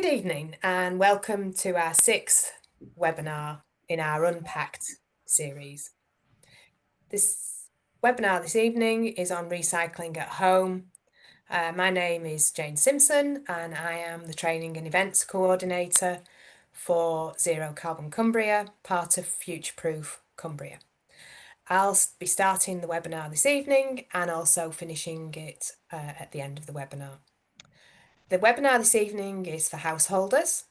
Good evening and welcome to our sixth webinar in our Unpacked series. This webinar this evening is on recycling at home. My name is Jane Simpson and I am the Training and Events Coordinator for Zero Carbon Cumbria, part of Future-Proof Cumbria. I'll be starting the webinar this evening and also finishing it at the end of the webinar. The webinar this evening is for householders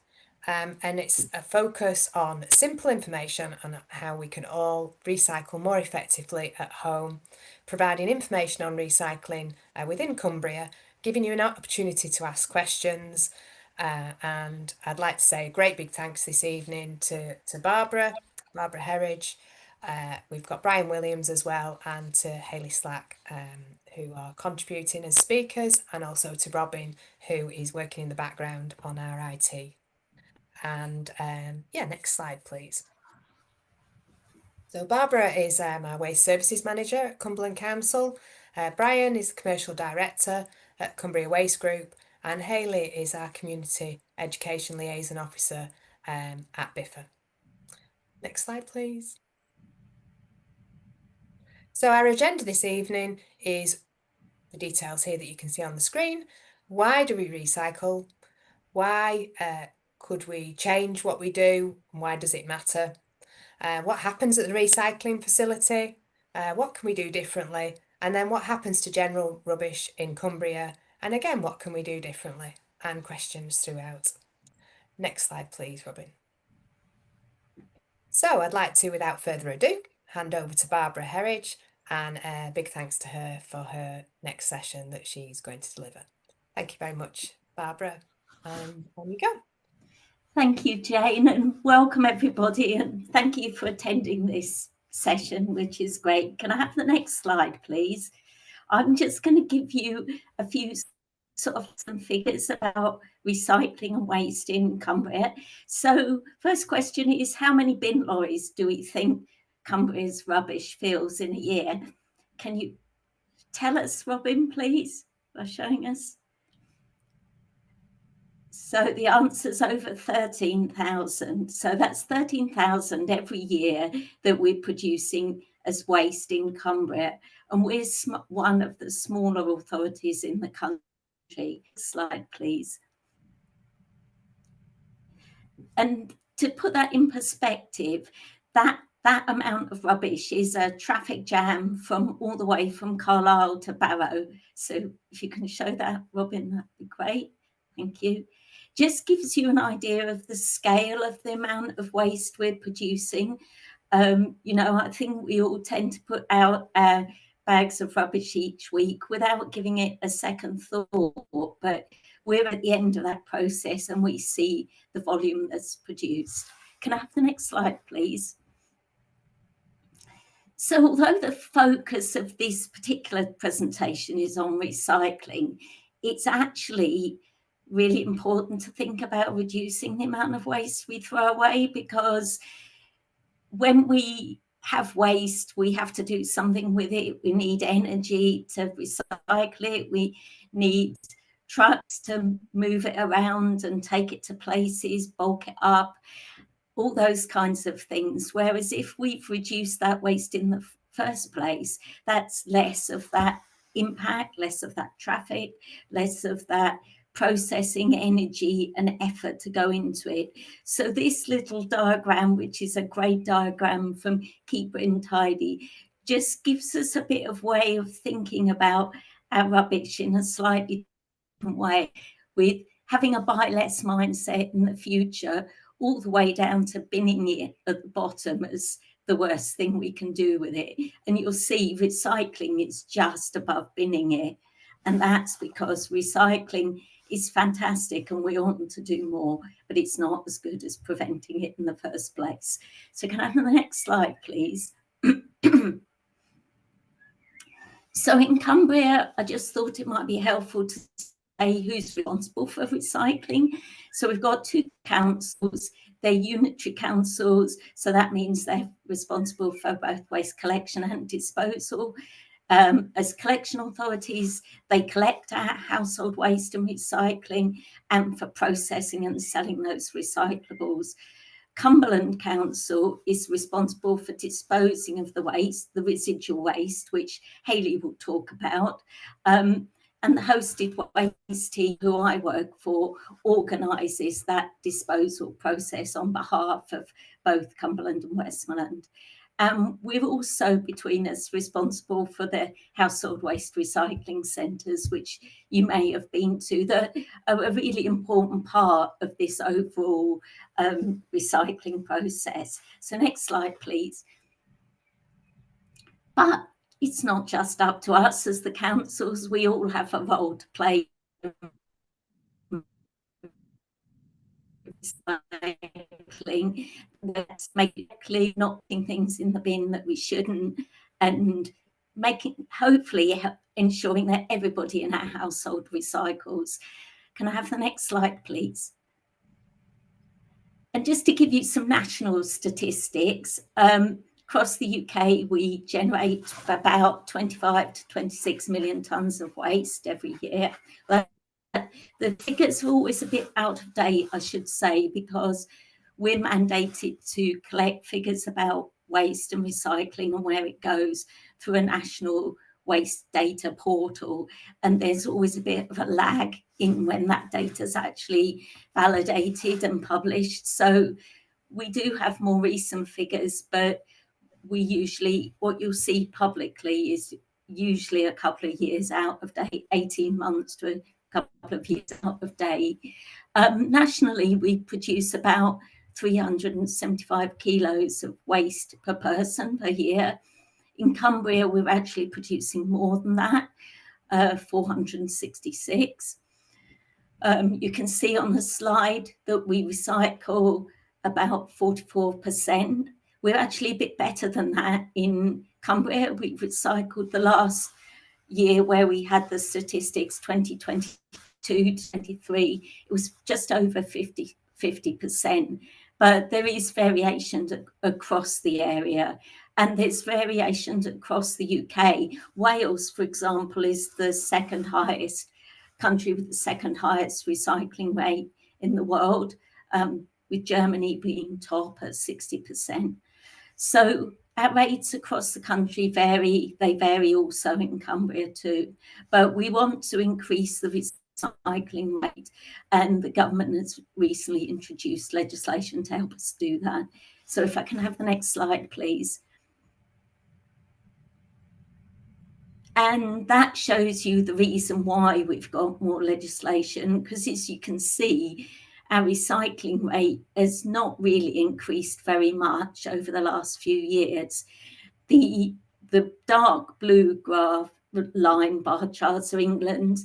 and it's a focus on simple information on how we can all recycle more effectively at home, providing information on recycling within Cumbria, giving you an opportunity to ask questions. And I'd like to say a great big thanks this evening to Barbara Herridge. We've got Brian Williams as well, and to Hayley Slack, who are contributing as speakers, and also to Robin, who is working in the background on our IT. And yeah, next slide, please. So Barbara is our Waste Services Manager at Cumberland Council. Brian is the Commercial Director at Cumbria Waste Group, and Hayley is our Community Education Liaison Officer at BIFA. Next slide, please. So our agenda this evening is the details here that you can see on the screen. Why do we recycle? Why could we change what we do? And why does it matter? What happens at the recycling facility? What can we do differently? And then what happens to general rubbish in Cumbria? And again, what can we do differently? And questions throughout. Next slide, please, Robin. So I'd like to, without further ado, hand over to Barbara Herridge, and a big thanks to her for her next session that she's going to deliver. Thank you very much, Barbara. On you go. Thank you, Jane, and welcome everybody, and thank you for attending this session, which is great. Can I have the next slide, please? I'm just going to give you a few sort of some figures about recycling and waste in Cumbria. So first question is, how many bin lorries do we think Cumbria's rubbish fills in a year? Can you tell us, Robin, please, by showing us? So the answer is over 13,000. So that's 13,000 every year that we're producing as waste in Cumbria. And we're one of the smaller authorities in the country. Slide, please. And to put that in perspective, that amount of rubbish is a traffic jam from all the way from Carlisle to Barrow. So if you can show that, Robin, that'd be great. Thank you. Just gives you an idea of the scale of the amount of waste we're producing. You know, I think we all tend to put out bags of rubbish each week without giving it a second thought, but we're at the end of that process and we see the volume that's produced. Can I have the next slide, please? So although the focus of this particular presentation is on recycling, it's actually really important to think about reducing the amount of waste we throw away, because when we have waste, we have to do something with it. We need energy to recycle it. We need trucks to move it around and take it to places, bulk it up, all those kinds of things. Whereas if we've reduced that waste in the first place, that's less of that impact, less of that traffic, less of that processing energy and effort to go into it. So this little diagram, which is a great diagram from Keep It Tidy, just gives us a bit of way of thinking about our rubbish in a slightly different way, with having a buy less mindset in the future, all the way down to binning it at the bottom as the worst thing we can do with it. And you'll see recycling is just above binning it. And that's because recycling is fantastic and we want to do more, but it's not as good as preventing it in the first place. So can I have the next slide, please? So in Cumbria, I just thought it might be helpful to say who's responsible for recycling. So we've got two councils. They're unitary councils, so that means they're responsible for both waste collection and disposal. As collection authorities, they collect our household waste and recycling, and for processing and selling those recyclables. Cumberland Council is responsible for disposing of the waste, the residual waste, which Hayley will talk about. And the hosted waste team, who I work for, organises that disposal process on behalf of both Cumberland and Westmoreland. We're also, between us, responsible for the household waste recycling centres, which you may have been to, that are a really important part of this overall recycling process. So next slide, please. But it's not just up to us as the councils, we all have a role to play. Recycling, that's making not putting things in the bin that we shouldn't, and hopefully ensuring that everybody in our household recycles. Can I have the next slide, please? And just to give you some national statistics, across the UK, we generate about 25 to 26 million tonnes of waste every year. But the figures are always a bit out of date, I should say, because we're mandated to collect figures about waste and recycling and where it goes through a national waste data portal. And there's always a bit of a lag in when that data is actually validated and published. So we do have more recent figures, but we usually, what you'll see publicly is usually a couple of years out of date, 18 months to a couple of years out of date. Nationally, we produce about 375 kilos of waste per person per year. In Cumbria, we're actually producing more than that, 466. You can see on the slide that we recycle about 44%. We're actually a bit better than that in Cumbria. We recycled the last year where we had the statistics, 2022-23, it was just over 50%. But there is variation across the area, and there's variations across the UK. Wales, for example, is the second highest country with the second highest recycling rate in the world, with Germany being top at 60%. So our rates across the country vary. They vary also in Cumbria too. But we want to increase the recycling rate, and the government has recently introduced legislation to help us do that. So if I can have the next slide, please. And that shows you the reason why we've got more legislation, because as you can see, our recycling rate has not really increased very much over the last few years. The dark blue graph line bar charts are England,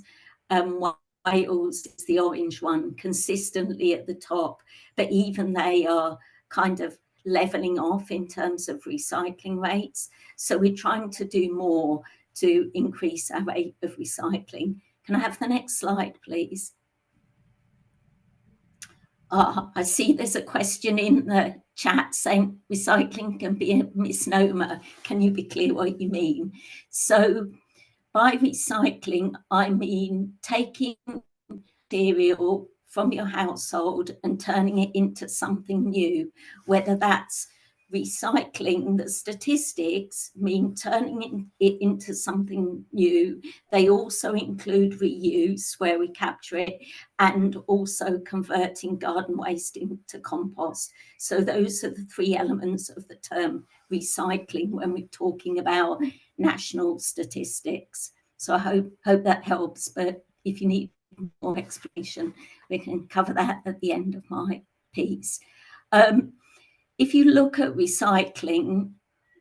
Wales is the orange one, consistently at the top, but even they are kind of levelling off in terms of recycling rates. So we're trying to do more to increase our rate of recycling. Can I have the next slide, please? I see there's a question in the chat saying recycling can be a misnomer. Can you be clear what you mean? So by recycling, I mean taking material from your household and turning it into something new, whether that's recycling. The statistics mean turning it into something new. They also include reuse, where we capture it, and also converting garden waste into compost. So those are the three elements of the term recycling when we're talking about national statistics. So I hope that helps, but if you need more explanation, we can cover that at the end of my piece. If you look at recycling,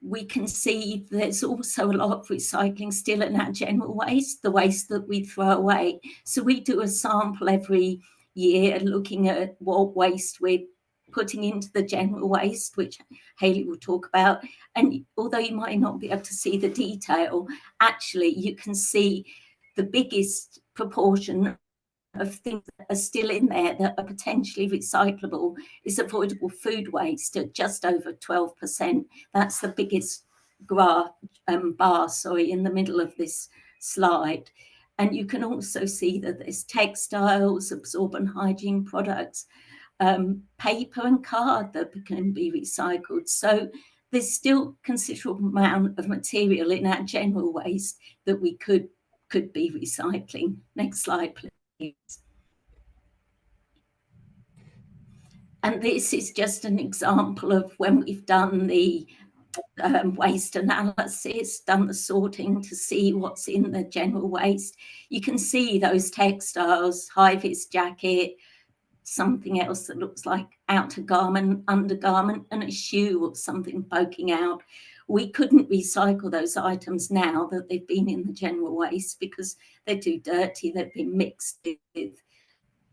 we can see there's also a lot of recycling still in our general waste, the waste that we throw away. So we do a sample every year looking at what waste we're putting into the general waste, which Hayley will talk about. And although you might not be able to see the detail, actually you can see the biggest proportion of things that are still in there that are potentially recyclable is avoidable food waste at just over 12%. That's the biggest bar, in the middle of this slide. And you can also see that there's textiles, absorbent hygiene products, paper and card that can be recycled. So there's still considerable amount of material in our general waste that we could be recycling. Next slide, please. And this is just an example of when we've done the waste analysis, done the sorting to see what's in the general waste. You can see those textiles, high-vis jacket, something else that looks like outer garment, undergarment, and a shoe or something poking out. We couldn't recycle those items now that they've been in the general waste because they're too dirty, they've been mixed with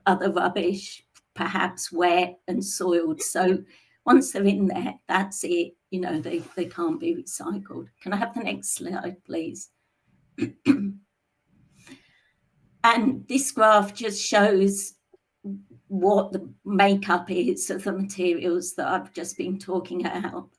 other rubbish, perhaps wet and soiled. So once they're in there, that's it. You know, they can't be recycled. Can I have the next slide, please? And this graph just shows what the makeup is of the materials that I've just been talking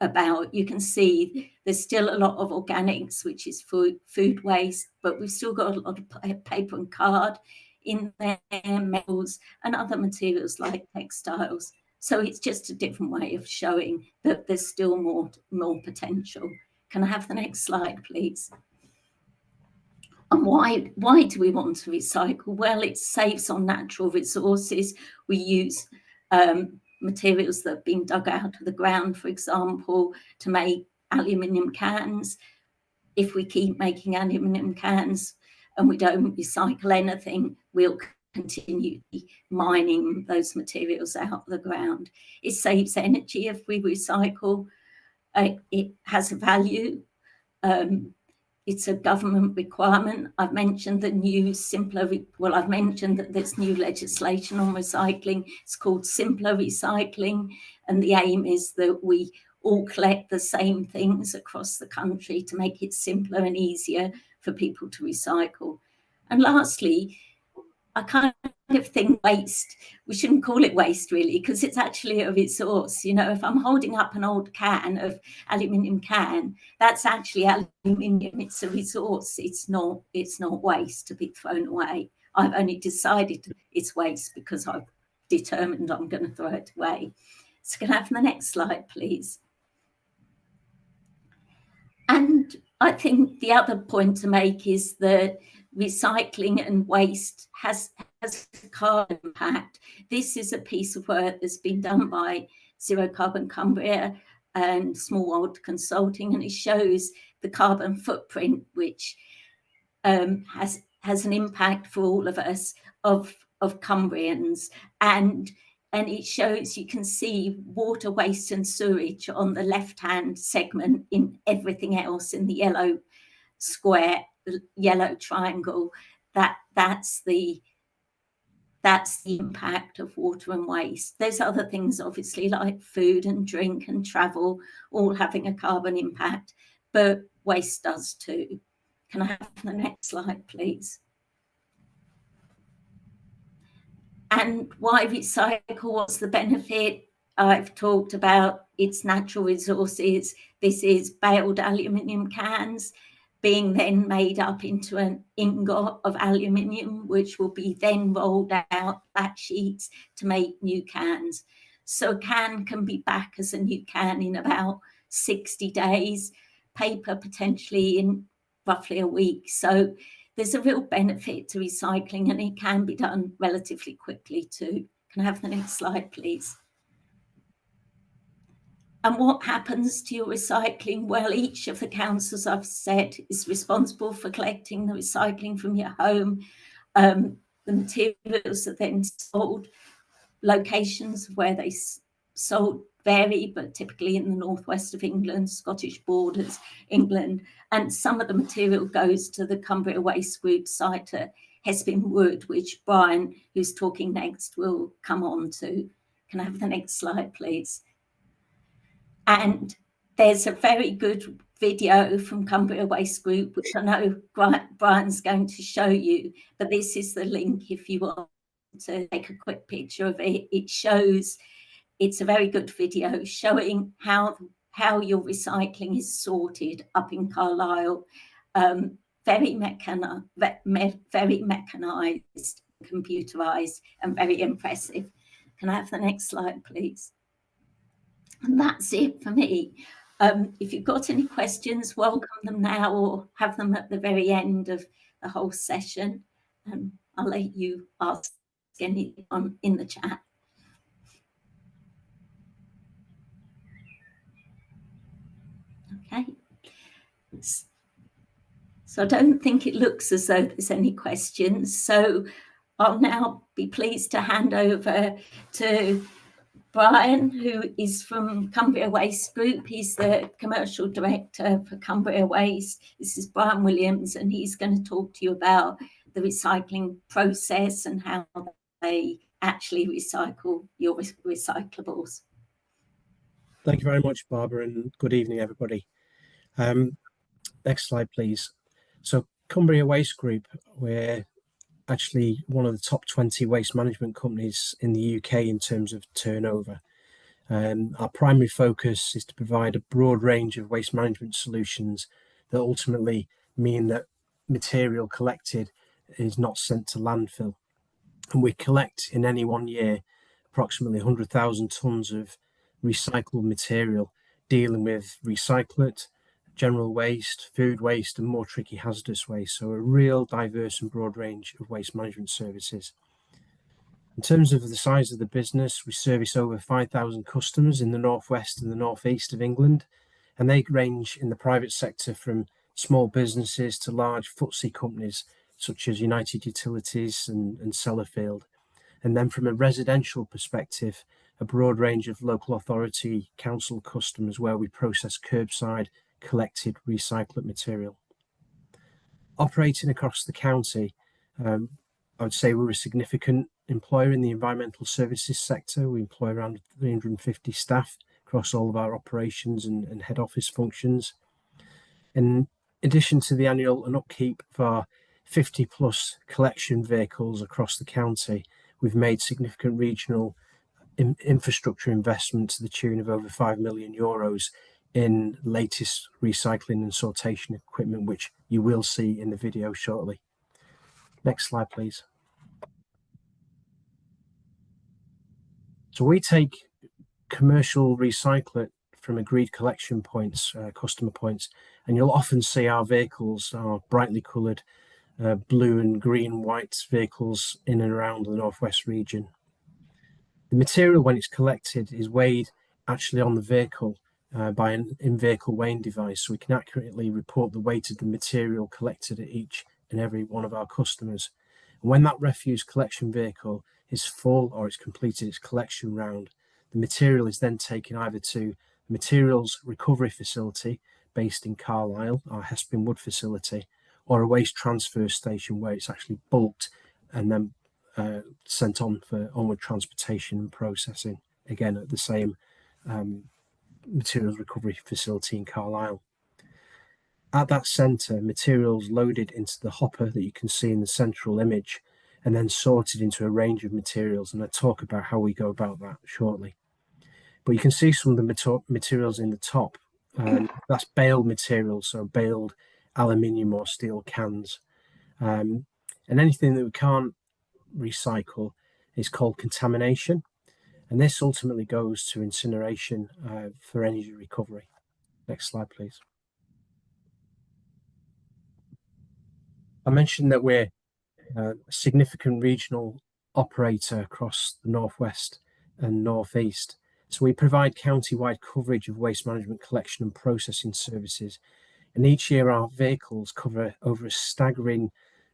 about. You can see there's still a lot of organics, which is food waste, but we've still got a lot of paper and card in there, metals and other materials like textiles. So it's just a different way of showing that there's still more potential. Can I have the next slide, please? And why do we want to recycle? Well, it saves on natural resources. We use materials that have been dug out of the ground, for example, to make aluminium cans. If we keep making aluminium cans and we don't recycle anything, we'll continue mining those materials out of the ground. It saves energy if we recycle. It has a value. It's a government requirement. I've mentioned the new I've mentioned that there's new legislation on recycling. It's called simpler recycling. And the aim is that we all collect the same things across the country to make it simpler and easier for people to recycle. And lastly, I kind of think waste, we shouldn't call it waste really, because it's actually a resource. You know, if I'm holding up an old can of aluminium can, that's actually aluminium. It's a resource. It's not waste to be thrown away. I've only decided it's waste because I've determined I'm going to throw it away. So can I have the next slide, please? And I think the other point to make is that recycling and waste has a carbon impact. This is a piece of work that's been done by Zero Carbon Cumbria and Small World Consulting, and it shows the carbon footprint, which has an impact for all of us of Cumbrians. And it shows, you can see water, waste and sewage on the left-hand segment, in everything else in the yellow square, the yellow triangle. That's the impact of water and waste. There's other things, obviously, like food and drink and travel, all having a carbon impact, but waste does too. Can I have the next slide, please? And why recycle? What's the benefit? I've talked about its natural resources. This is baled aluminium cans being then made up into an ingot of aluminium, which will be then rolled out, flat sheets, to make new cans. So a can can be back as a new can in about 60 days, paper potentially in roughly a week. So there's a real benefit to recycling, and it can be done relatively quickly too. Can I have the next slide, please? And what happens to your recycling? Well, each of the councils, I've said, is responsible for collecting the recycling from your home. The materials are then sold. Locations where they sold vary, but typically in the northwest of England, Scottish borders, England. And some of the material goes to the Cumbria Waste Group site at Hespin Wood, which Brian, who's talking next, will come on to. Can I have the next slide, please? And there's a very good video from Cumbria Waste Group, which I know Brian's going to show you, but this is the link if you want to take a quick picture of it. It shows, it's a very good video showing how how your recycling is sorted up in Carlisle. Very mechanised, computerised, and very impressive. Can I have the next slide, please? And that's it for me. If you've got any questions, welcome them now or have them at the very end of the whole session. I'll let you ask anyone in the chat. Okay. So I don't think it looks as though there's any questions. So I'll now be pleased to hand over to Brian, who is from Cumbria Waste Group. He's the commercial director for Cumbria Waste. This is Brian Williams, and he's going to talk to you about the recycling process and how they actually recycle your recyclables. Thank you very much, Barbara, and good evening, everybody. Next slide, please. So Cumbria Waste Group, we're actually one of the top 20 waste management companies in the UK in terms of turnover. Our primary focus is to provide a broad range of waste management solutions that ultimately mean that material collected is not sent to landfill. And we collect in any one year approximately 100,000 tonnes of recycled material, dealing with recyclate, general waste, food waste, and more tricky hazardous waste. So a real diverse and broad range of waste management services. In terms of the size of the business, we service over 5,000 customers in the northwest and the northeast of England, and they range in the private sector from small businesses to large FTSE companies such as United Utilities and Sellafield. And then from a residential perspective, a broad range of local authority council customers where we process curbside collected recycled material. Operating across the county, I would say we're a significant employer in the environmental services sector. We employ around 350 staff across all of our operations and head office functions. In addition to the annual and upkeep of our 50 plus collection vehicles across the county, we've made significant regional infrastructure investment to the tune of over €5 million in latest recycling and sortation equipment, which you will see in the video shortly. Next slide, please. So we take commercial recyclate from agreed collection points, customer points, and you'll often see our vehicles are brightly coloured blue and green, white vehicles in and around the northwest region. The material, when it's collected, is weighed actually on the vehicle by an in-vehicle weighing device, so we can accurately report the weight of the material collected at each and every one of our customers. And when that refuse collection vehicle is full or it's completed its collection round, the material is then taken either to the materials recovery facility based in Carlisle, our Hespin Wood facility, or a waste transfer station where it's actually bulked and then sent on for onward transportation and processing, again at the same materials recovery facility in Carlisle. At that centre, materials loaded into the hopper that you can see in the central image and then sorted into a range of materials, and I'll talk about how we go about that shortly. But you can see some of the materials in the top. That's baled material, so baled aluminium or steel cans. And anything that we can't recycle is called contamination, and this ultimately goes to incineration for energy recovery. Next slide, please. I mentioned that we're a significant regional operator across the northwest and northeast. So we provide county-wide coverage of waste management collection and processing services. And each year our vehicles cover over a staggering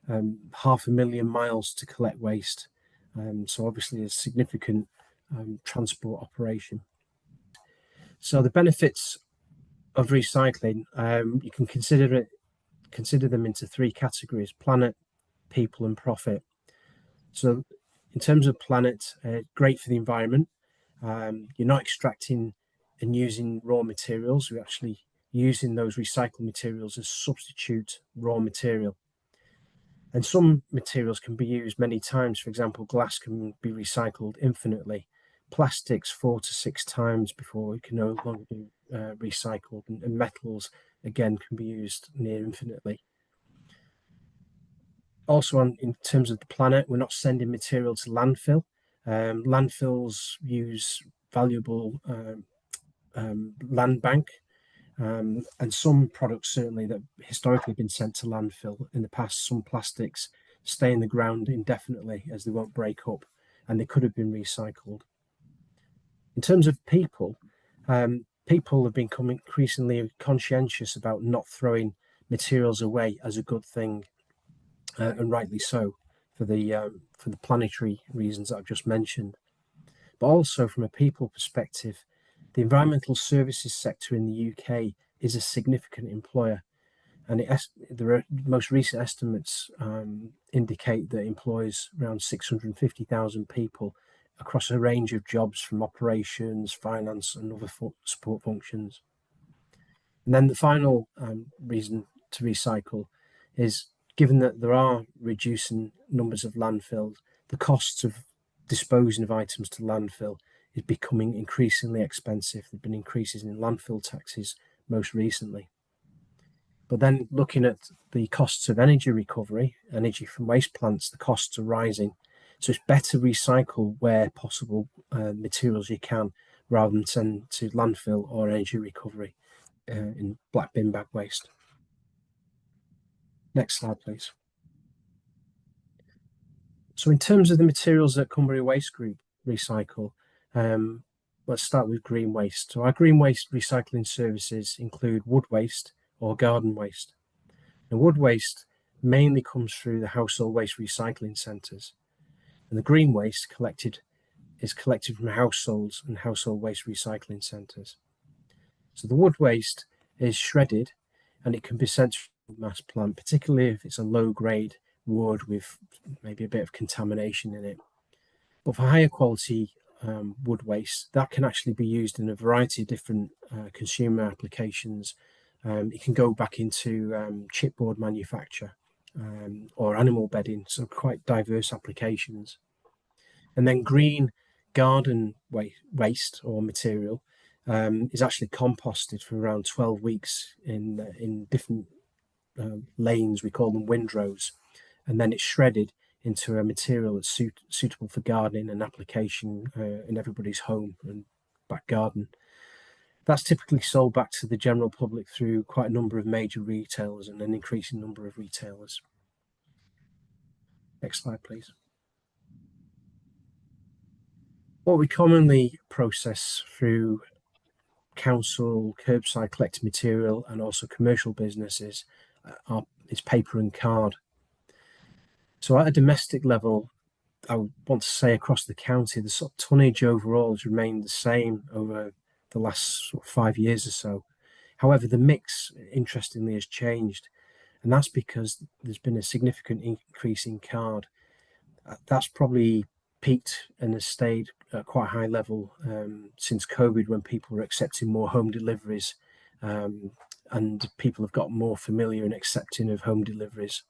500,000 miles to collect waste. So obviously a significant transport operation. So the benefits of recycling, you can consider them into three categories: planet, people, and profit. So in terms of planet, great for the environment. You're not extracting and using raw materials. You're actually using those recycled materials as substitute raw material. And some materials can be used many times. For example, glass can be recycled infinitely. Plastics 4 to 6 times before it can no longer be recycled, and metals again can be used near infinitely. Also, in terms of the planet, we're not sending material to landfill. Landfills use valuable land bank, and some products certainly that historically been sent to landfill in the past. Some plastics stay in the ground indefinitely as they won't break up, and they could have been recycled. In terms of people, people have become increasingly conscientious about not throwing materials away as a good thing, and rightly so, for the planetary reasons that I've just mentioned. But also from a people perspective, the environmental services sector in the UK is a significant employer, and the most recent estimates indicate that it employs around 650,000 people across a range of jobs from operations, finance, and other support functions. And then the final reason to recycle is, given that there are reducing numbers of landfills, the costs of disposing of items to landfill is becoming increasingly expensive. There have been increases in landfill taxes most recently. But then looking at the costs of energy recovery, energy from waste plants, the costs are rising. So it's better recycle where possible materials you can, rather than send to landfill or energy recovery in black bin bag waste. Next slide, please. So in terms of the materials that Cumbria Waste Group recycle, let's start with green waste. So our green waste recycling services include wood waste or garden waste. And wood waste mainly comes through the household waste recycling centres. And the green waste is collected from households and household waste recycling centres. So the wood waste is shredded, and it can be sent to a mass plant, particularly if it's a low-grade wood with maybe a bit of contamination in it. But for higher quality wood waste, that can actually be used in a variety of different consumer applications. It can go back into chipboard manufacture or animal bedding, so quite diverse applications. And then green garden waste or material is actually composted for around 12 weeks in different lanes. We call them windrows, and then it's shredded into a material that's suitable for gardening and application in everybody's home and back garden. That's typically sold back to the general public through quite a number of major retailers and an increasing number of retailers. Next slide, please. What we commonly process through council, curbside collected material, and also commercial businesses is paper and card. So at a domestic level, I want to say across the county, the sort of tonnage overall has remained the same over the last 5 years or so. However, the mix, interestingly, has changed, and that's because there's been a significant increase in card. That's probably peaked and has stayed at quite a high level since COVID, when people were accepting more home deliveries, and people have got more familiar and accepting of home deliveries.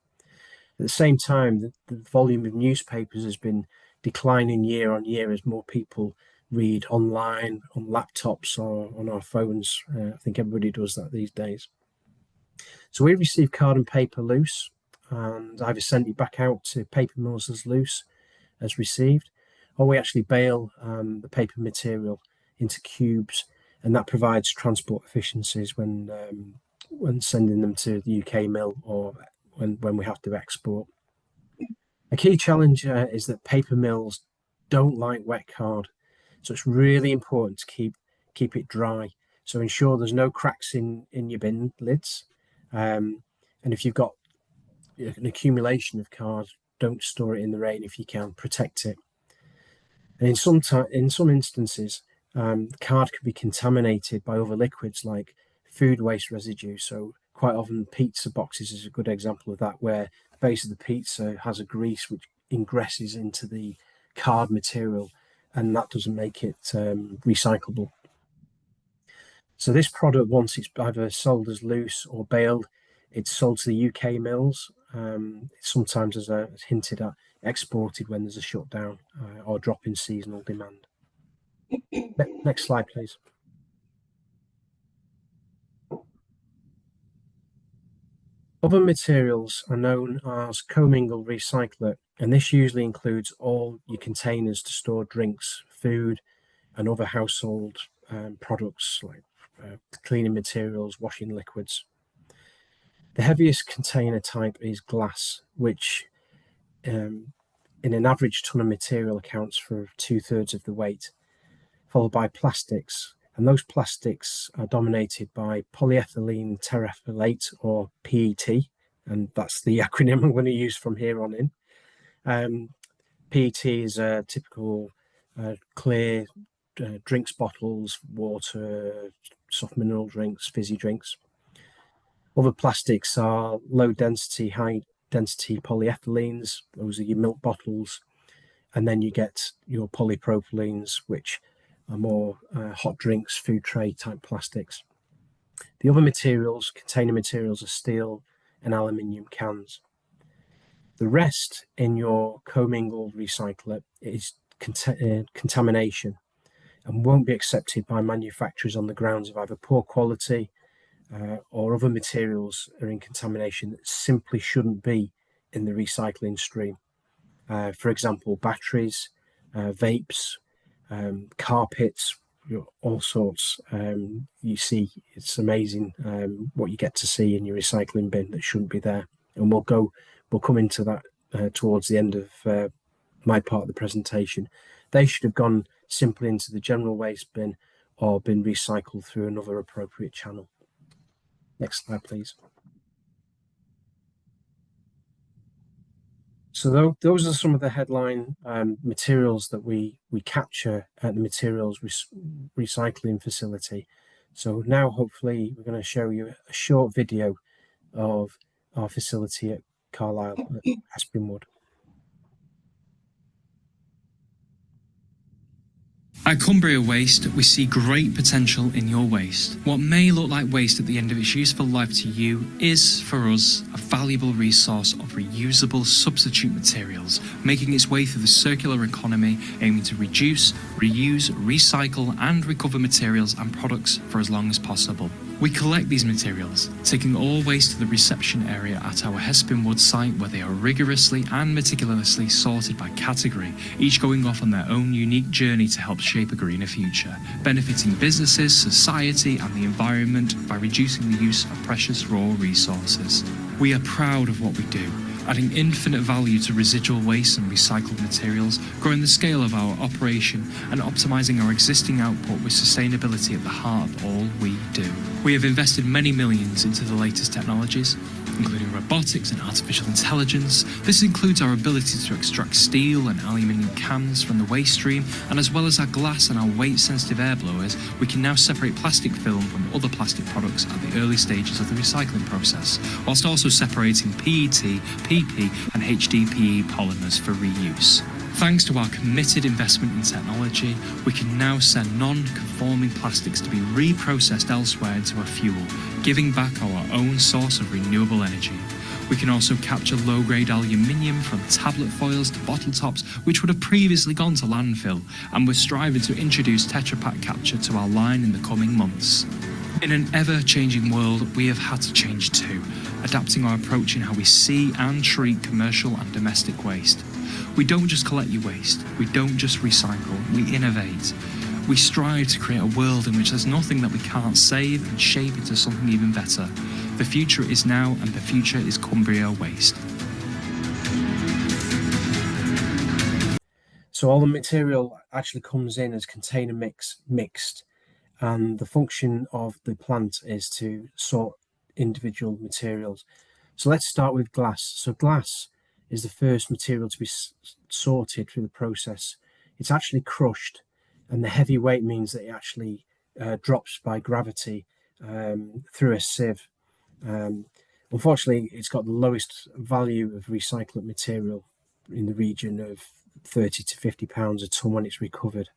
At the same time, the volume of newspapers has been declining year on year as more people read online, on laptops, or on our phones. I think everybody does that these days. So we receive card and paper loose, and either send it back out to paper mills as loose as received, or we actually bale the paper material into cubes, and that provides transport efficiencies when sending them to the UK mill or when we have to export. A key challenge is that paper mills don't like wet card, so it's really important to keep it dry. So ensure there's no cracks in your bin lids, and if you've got an accumulation of card, don't store it in the rain if you can. Protect it. And in some instances, card can be contaminated by other liquids like food waste residue. So quite often pizza boxes is a good example of that, where the base of the pizza has a grease which ingresses into the card material, and that doesn't make it recyclable. So this product, once it's either sold as loose or baled, it's sold to the UK mills. Sometimes, as I hinted at, exported when there's a shutdown or drop in seasonal demand. Next slide, please. Other materials are known as commingled recyclate, and this usually includes all your containers to store drinks, food, and other household products like cleaning materials, washing liquids. The heaviest container type is glass, which in an average ton of material accounts for 2/3 of the weight, followed by plastics. And those plastics are dominated by polyethylene terephthalate, or PET, and that's the acronym I'm going to use from here on in. PET is a typical clear drinks bottles, water, soft mineral drinks, fizzy drinks. Other plastics are low density, high density polyethylenes. Those are your milk bottles. And then you get your polypropylenes, which are more hot drinks, food tray type plastics. The other materials, container materials, are steel and aluminium cans. The rest in your commingled recyclate is contamination and won't be accepted by manufacturers on the grounds of either poor quality or other materials are in contamination that simply shouldn't be in the recycling stream. For example, batteries, vapes, carpets, all sorts. You see, it's amazing what you get to see in your recycling bin that shouldn't be there. And we'll come into that towards the end of my part of the presentation. They should have gone simply into the general waste bin or been recycled through another appropriate channel. Next slide, please. So those are some of the headline materials that we capture at the materials recycling facility. So now hopefully we're going to show you a short video of our facility at Carlisle at Hespin Wood. At Cumbria Waste, we see great potential in your waste. What may look like waste at the end of its useful life to you is, for us, a valuable resource of reusable substitute materials, making its way through the circular economy, aiming to reduce, reuse, recycle and recover materials and products for as long as possible. We collect these materials, taking all waste to the reception area at our Hespin Wood site, where they are rigorously and meticulously sorted by category, each going off on their own unique journey to help shape a greener future, benefiting businesses, society and the environment by reducing the use of precious raw resources. We are proud of what we do, adding infinite value to residual waste and recycled materials, growing the scale of our operation and optimizing our existing output with sustainability at the heart of all we do. We have invested many millions into the latest technologies, including robotics and artificial intelligence. This includes our ability to extract steel and aluminium cans from the waste stream, and as well as our glass and our weight-sensitive air blowers, we can now separate plastic film from other plastic products at the early stages of the recycling process, whilst also separating PET, PP and HDPE polymers for reuse. Thanks to our committed investment in technology, we can now send non-conforming plastics to be reprocessed elsewhere into a fuel, giving back our own source of renewable energy. We can also capture low-grade aluminium from tablet foils to bottle tops, which would have previously gone to landfill, and we're striving to introduce Tetra Pak capture to our line in the coming months. In an ever-changing world, we have had to change too, adapting our approach in how we see and treat commercial and domestic waste. We don't just collect your waste, we don't just recycle, we innovate. We strive to create a world in which there's nothing that we can't save and shape into something even better. The future is now, and the future is Cumbria Waste. So all the material actually comes in as container mixed, and the function of the plant is to sort individual materials. So let's start with glass. So glass is the first material to be sorted through the process. It's actually crushed, and the heavy weight means that it actually drops by gravity through a sieve. Unfortunately, it's got the lowest value of recycled material in the region of 30 to 50 pounds a ton when it's recovered.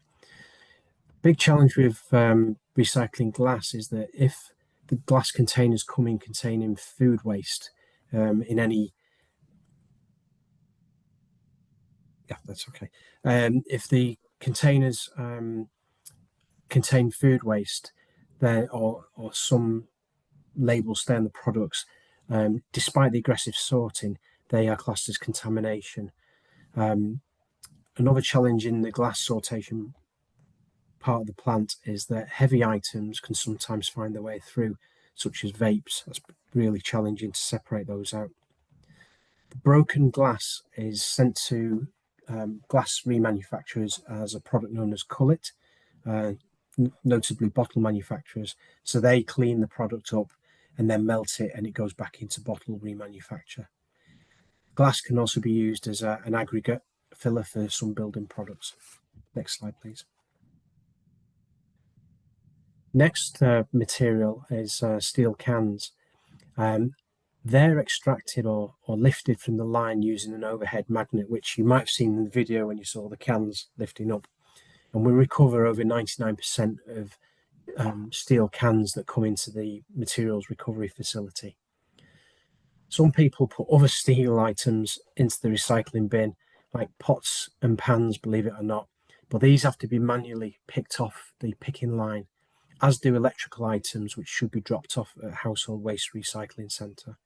Big challenge with recycling glass is that if the glass containers come in containing food waste in any that's okay. If the containers contain food waste, there or some labels stay on the products, despite the aggressive sorting, they are classed as contamination. Another challenge in the glass sortation part of the plant is that heavy items can sometimes find their way through, such as vapes. That's really challenging to separate those out. The broken glass is sent to glass remanufacturers as a product known as cullet, notably bottle manufacturers. So they clean the product up and then melt it, and it goes back into bottle remanufacture. Glass can also be used as an aggregate filler for some building products. Next slide, please. Next material is steel cans. They're extracted or lifted from the line using an overhead magnet, which you might have seen in the video when you saw the cans lifting up. And we recover over 99% of steel cans that come into the materials recovery facility. Some people put other steel items into the recycling bin, like pots and pans, believe it or not, but these have to be manually picked off the picking line, as do electrical items, which should be dropped off at a household waste recycling centre.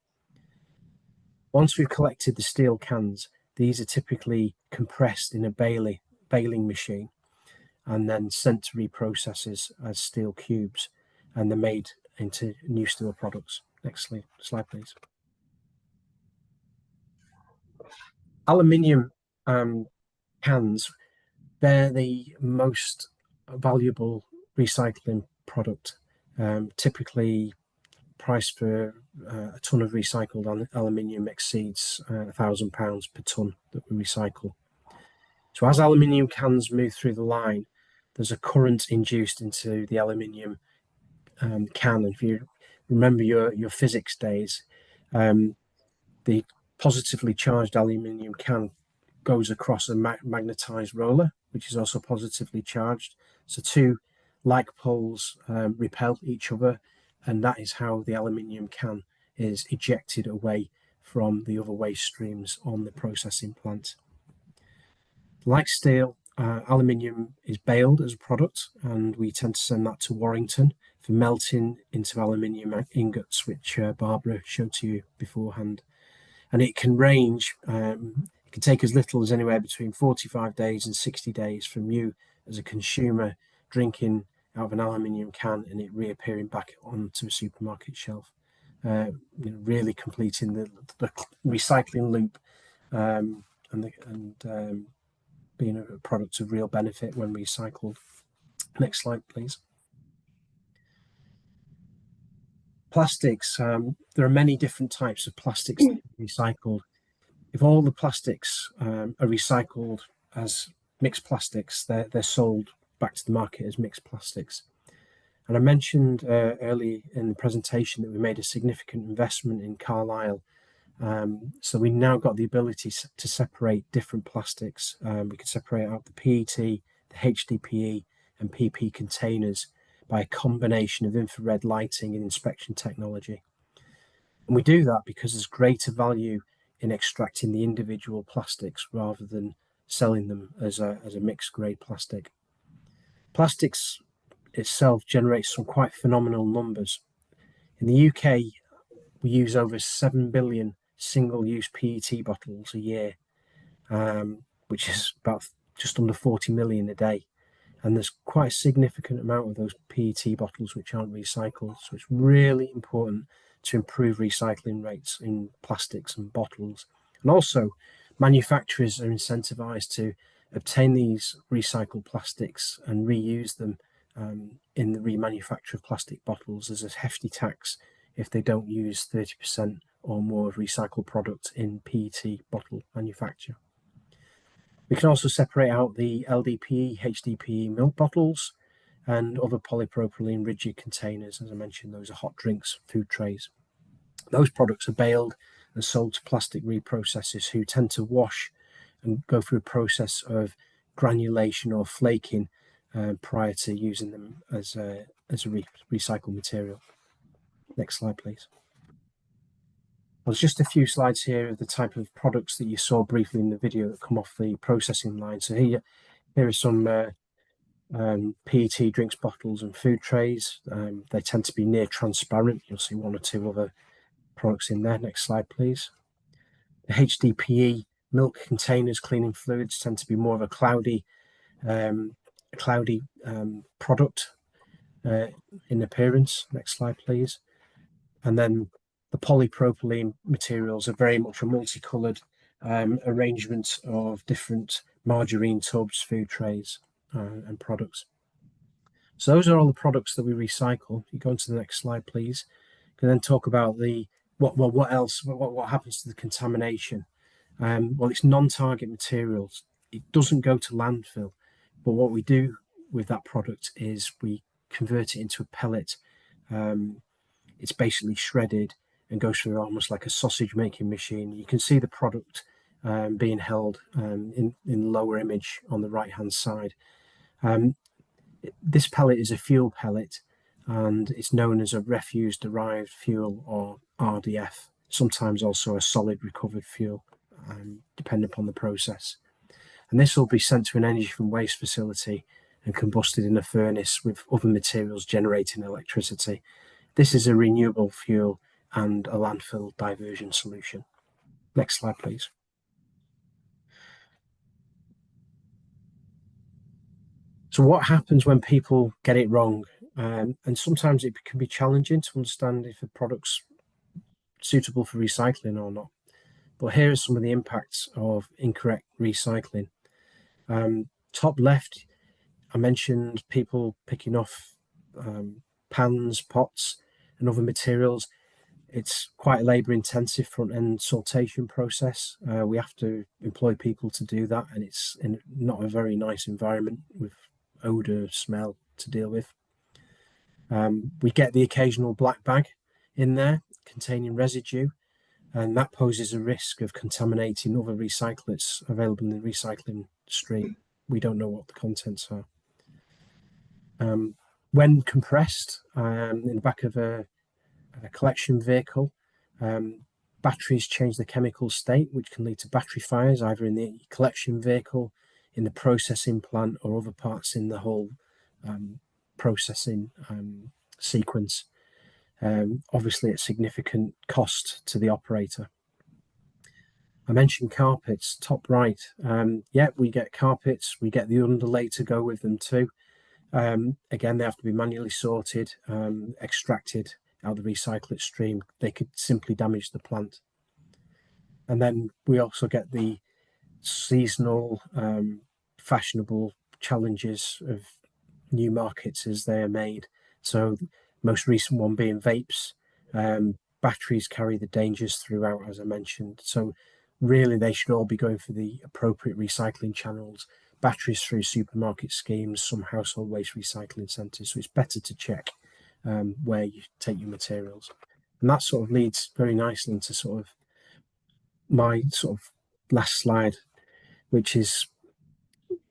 Once we've collected the steel cans, these are typically compressed in a baling machine and then sent to reprocessors as steel cubes, and they're made into new steel products. Next slide, please. Aluminium cans, they're the most valuable recycling product. Typically, price for a ton of recycled aluminium exceeds £1,000 per ton that we recycle. So as aluminium cans move through the line, there's a current induced into the aluminium can. And if you remember your physics days, the positively charged aluminium can goes across a magnetized roller, which is also positively charged. So two like poles repel each other, and that is how the aluminium can is ejected away from the other waste streams on the processing plant. Like steel, aluminium is baled as a product, and we tend to send that to Warrington for melting into aluminium ingots, which Barbara showed to you beforehand. And it can range, it can take as little as anywhere between 45 days and 60 days from you as a consumer drinking out of an aluminium can and it reappearing back onto a supermarket shelf. Really completing the recycling loop and being a product of real benefit when recycled. Next slide, please. Plastics. There are many different types of plastics that are recycled. If all the plastics are recycled as mixed plastics, they're sold back to the market as mixed plastics. And I mentioned early in the presentation that we made a significant investment in Carlisle. So we now got the ability to separate different plastics. We can separate out the PET, the HDPE and PP containers by a combination of infrared lighting and inspection technology. And we do that because there's greater value in extracting the individual plastics rather than selling them as a mixed grade plastic. Plastics itself generates some quite phenomenal numbers. In the UK, we use over 7 billion single-use PET bottles a year, which is about just under 40 million a day. And there's quite a significant amount of those PET bottles which aren't recycled. So it's really important to improve recycling rates in plastics and bottles. And also, manufacturers are incentivized to obtain these recycled plastics and reuse them in the remanufacture of plastic bottles. There's a hefty tax if they don't use 30% or more of recycled product in PET bottle manufacture. We can also separate out the LDPE, HDPE milk bottles and other polypropylene rigid containers. As I mentioned, those are hot drinks, food trays. Those products are baled and sold to plastic reprocessors who tend to wash and go through a process of granulation or flaking prior to using them as a recycled material. Next slide, please. There's just a few slides here of the type of products that you saw briefly in the video that come off the processing line. So here are some PET drinks bottles and food trays. They tend to be near transparent. You'll see one or two other products in there. Next slide, please. The HDPE milk containers, cleaning fluids, tend to be more of a cloudy product in appearance. Next slide, please. And then the polypropylene materials are very much a multicolored arrangement of different margarine tubs, food trays, and products. So those are all the products that we recycle. You go on to the next slide, please. You can then talk about what else, what happens to the contamination. Well, it's non-target materials. It doesn't go to landfill, but what we do with that product is we convert it into a pellet. It's basically shredded and goes through almost like a sausage making machine. You can see the product being held in the lower image on the right hand side. This pellet is a fuel pellet, and it's known as a refuse derived fuel, or RDF, sometimes also a solid recovered fuel, depending upon the process. And this will be sent to an energy from waste facility and combusted in a furnace with other materials generating electricity. This is a renewable fuel and a landfill diversion solution. Next slide, please. So what happens when people get it wrong? And sometimes it can be challenging to understand if a product's suitable for recycling or not. But here are some of the impacts of incorrect recycling. Top left, I mentioned people picking off pans, pots, and other materials. It's quite a labour-intensive front-end sortation process. We have to employ people to do that, and it's not a very nice environment with odour, smell to deal with. We get the occasional black bag in there containing residue, and that poses a risk of contaminating other recyclates available in the recycling stream. We don't know what the contents are. When compressed in the back of a collection vehicle, batteries change the chemical state, which can lead to battery fires, either in the collection vehicle, in the processing plant, or other parts in the whole processing sequence. Obviously, at significant cost to the operator. I mentioned carpets, top right. Yeah, we get carpets, we get the underlay to go with them too. Again, they have to be manually sorted, extracted out of the recyclate stream. They could simply damage the plant. And then we also get the seasonal, fashionable challenges of new markets as they are made. So most recent one being vapes. Batteries carry the dangers throughout, as I mentioned. So really they should all be going for the appropriate recycling channels. Batteries through supermarket schemes, some household waste recycling centres. So it's better to check where you take your materials. And that sort of leads very nicely into sort of my sort of last slide, which is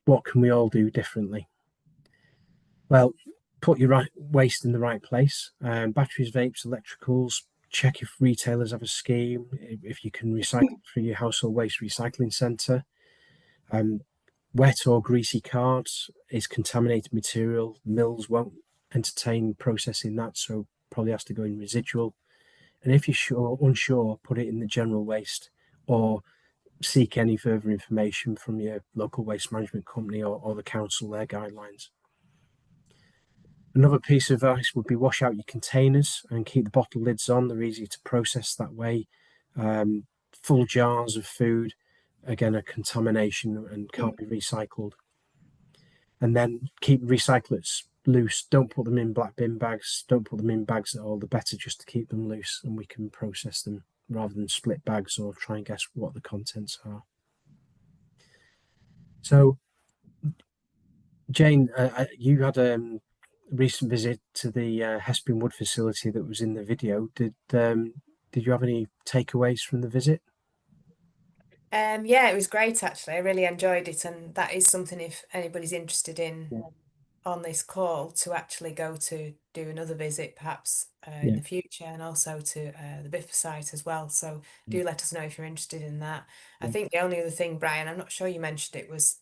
what can we all do differently? Well, put your waste in the right place. Batteries, vapes, electricals. Check if retailers have a scheme, if you can recycle through your household waste recycling centre. Wet or greasy cards is contaminated material. Mills won't entertain processing that, so probably has to go in residual. And if you're unsure, put it in the general waste, or seek any further information from your local waste management company or the council, their guidelines. Another piece of advice would be wash out your containers and keep the bottle lids on. They're easy to process that way. Full jars of food, again, a contamination and can't be recycled. And then keep recyclates loose. Don't put them in black bin bags. Don't put them in bags at all. The better just to keep them loose, and we can process them rather than split bags or try and guess what the contents are. So, Jane, you had a recent visit to the Hespin Wood facility that was in the video. Did you have any takeaways from the visit? Yeah, it was great actually. I really enjoyed it, and that is something if anybody's interested in on this call to actually go to do another visit perhaps in the future, and also to the Biffa site as well. So do let us know if you're interested in that. I think the only other thing, Brian, I'm not sure you mentioned it, was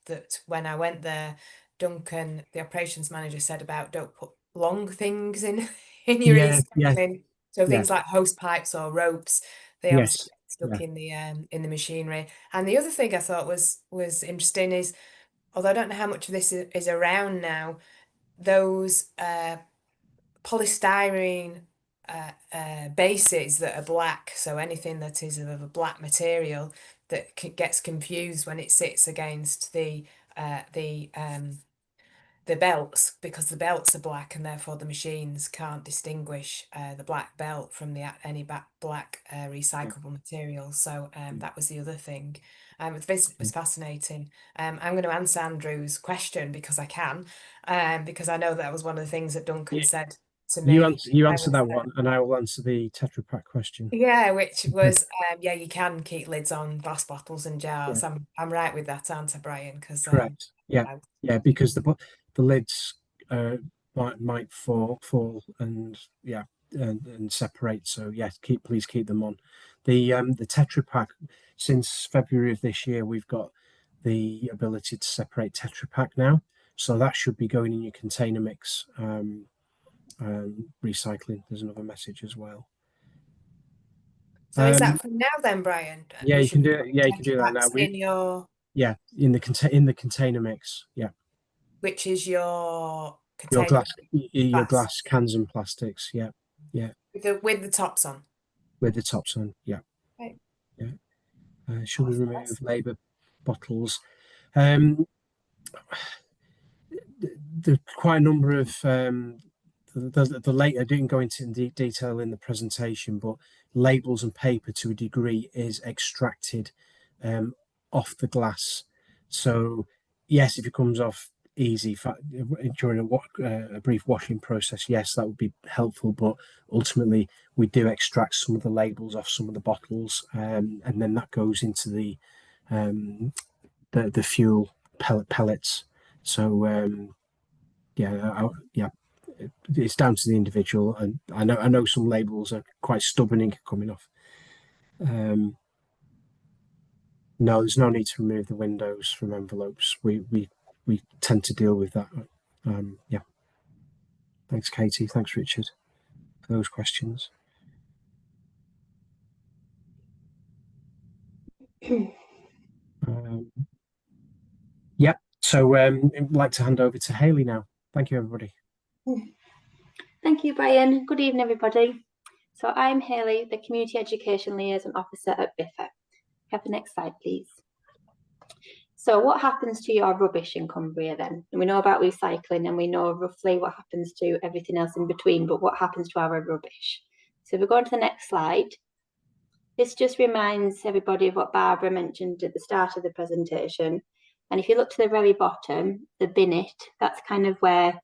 that when I went there, Duncan, the operations manager, said about don't put long things in your recycling. So things like hose pipes or ropes, they obviously get stuck in the machinery. And the other thing I thought was interesting is, although I don't know how much of this is around now, those polystyrene bases that are black, so anything that is of a black material that gets confused when it sits against the belts, because the belts are black and therefore the machines can't distinguish the black belt from any black recyclable material. So that was the other thing. It was fascinating. I'm going to answer Andrew's question because I can, because I know that was one of the things that Duncan said to me. You answer that one, and I will answer the Tetra Pak question. Yeah, which was you can keep lids on glass bottles and jars. Yeah. I'm right with that, aren't I, Brian? Because correct. Because the lids might fall and and separate. So please keep them on. The Tetra Pak, since February of this year, we've got the ability to separate Tetra Pak now. So that should be going in your container mix. Recycling. There's another message as well. So is that from now then, Brian? Yeah, you can do it. Yeah, you can do that now. In your in the container mix. Yeah. Which is your container, your glass cans and plastics. Yeah. With the tops on. With the tops on. Yeah. Right. Yeah. Should we remove label bottles? There are quite a number of I didn't go into detail in the presentation, but labels and paper to a degree is extracted off the glass. So yes, if it comes off easy during a brief washing process, yes, that would be helpful. But ultimately, we do extract some of the labels off some of the bottles, and then that goes into the fuel pellets. So it's down to the individual, and I know some labels are quite stubborn in coming off. No, there's no need to remove the windows from envelopes. We tend to deal with that. Thanks, Katie. Thanks, Richard, for those questions. So I'd like to hand over to Hayley now. Thank you, everybody. Thank you, Brian. Good evening, everybody. So I'm Hayley, the Community Education Liaison Officer at BIFA. Have the next slide, please. So what happens to your rubbish in Cumbria then? We know about recycling and we know roughly what happens to everything else in between, but what happens to our rubbish? So if we go on to the next slide, this just reminds everybody of what Barbara mentioned at the start of the presentation. And if you look to the very bottom, the bin it, that's kind of where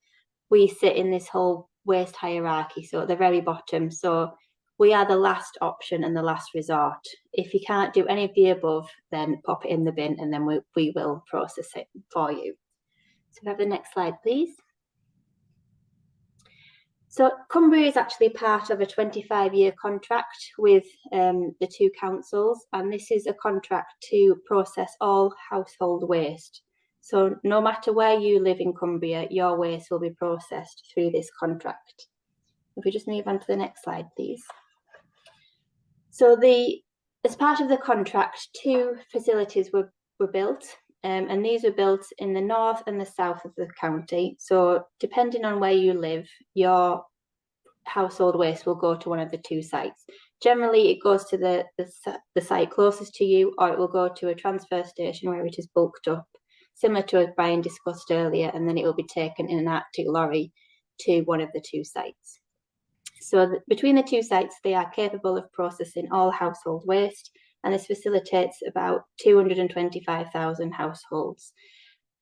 we sit in this whole waste hierarchy. So at the very bottom, so we are the last option and the last resort. If you can't do any of the above, then pop it in the bin and then we will process it for you. So we have the next slide, please. So Cumbria is actually part of a 25-year contract with the two councils, and this is a contract to process all household waste. So no matter where you live in Cumbria, your waste will be processed through this contract. If we just move on to the next slide, please. So as part of the contract, two facilities were built, and these were built in the north and the south of the county. So depending on where you live, your household waste will go to one of the two sites. Generally, it goes to the site closest to you, or it will go to a transfer station where it is bulked up, similar to what Brian discussed earlier, and then it will be taken in an Arctic lorry to one of the two sites. So between the two sites, they are capable of processing all household waste, and this facilitates about 225,000 households.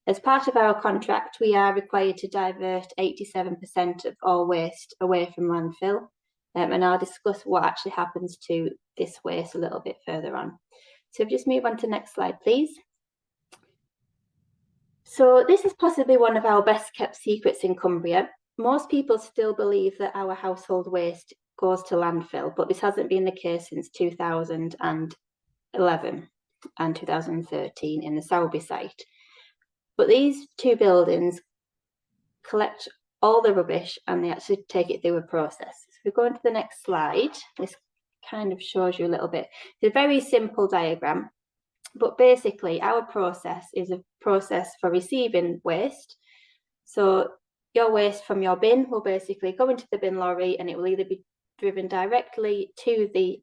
As part of our contract, we are required to divert 87% of all waste away from landfill, and I'll discuss what actually happens to this waste a little bit further on. So just move on to the next slide, please. So this is possibly one of our best kept secrets in Cumbria. Most people still believe that our household waste goes to landfill, but this hasn't been the case since 2011 and 2013 in the Sowerby site. But these two buildings collect all the rubbish and they actually take it through a process. we go on to the next slide, this kind of shows you a little bit. It's a very simple diagram, but basically our process is a process for receiving waste. So your waste from your bin will basically go into the bin lorry, and it will either be driven directly to the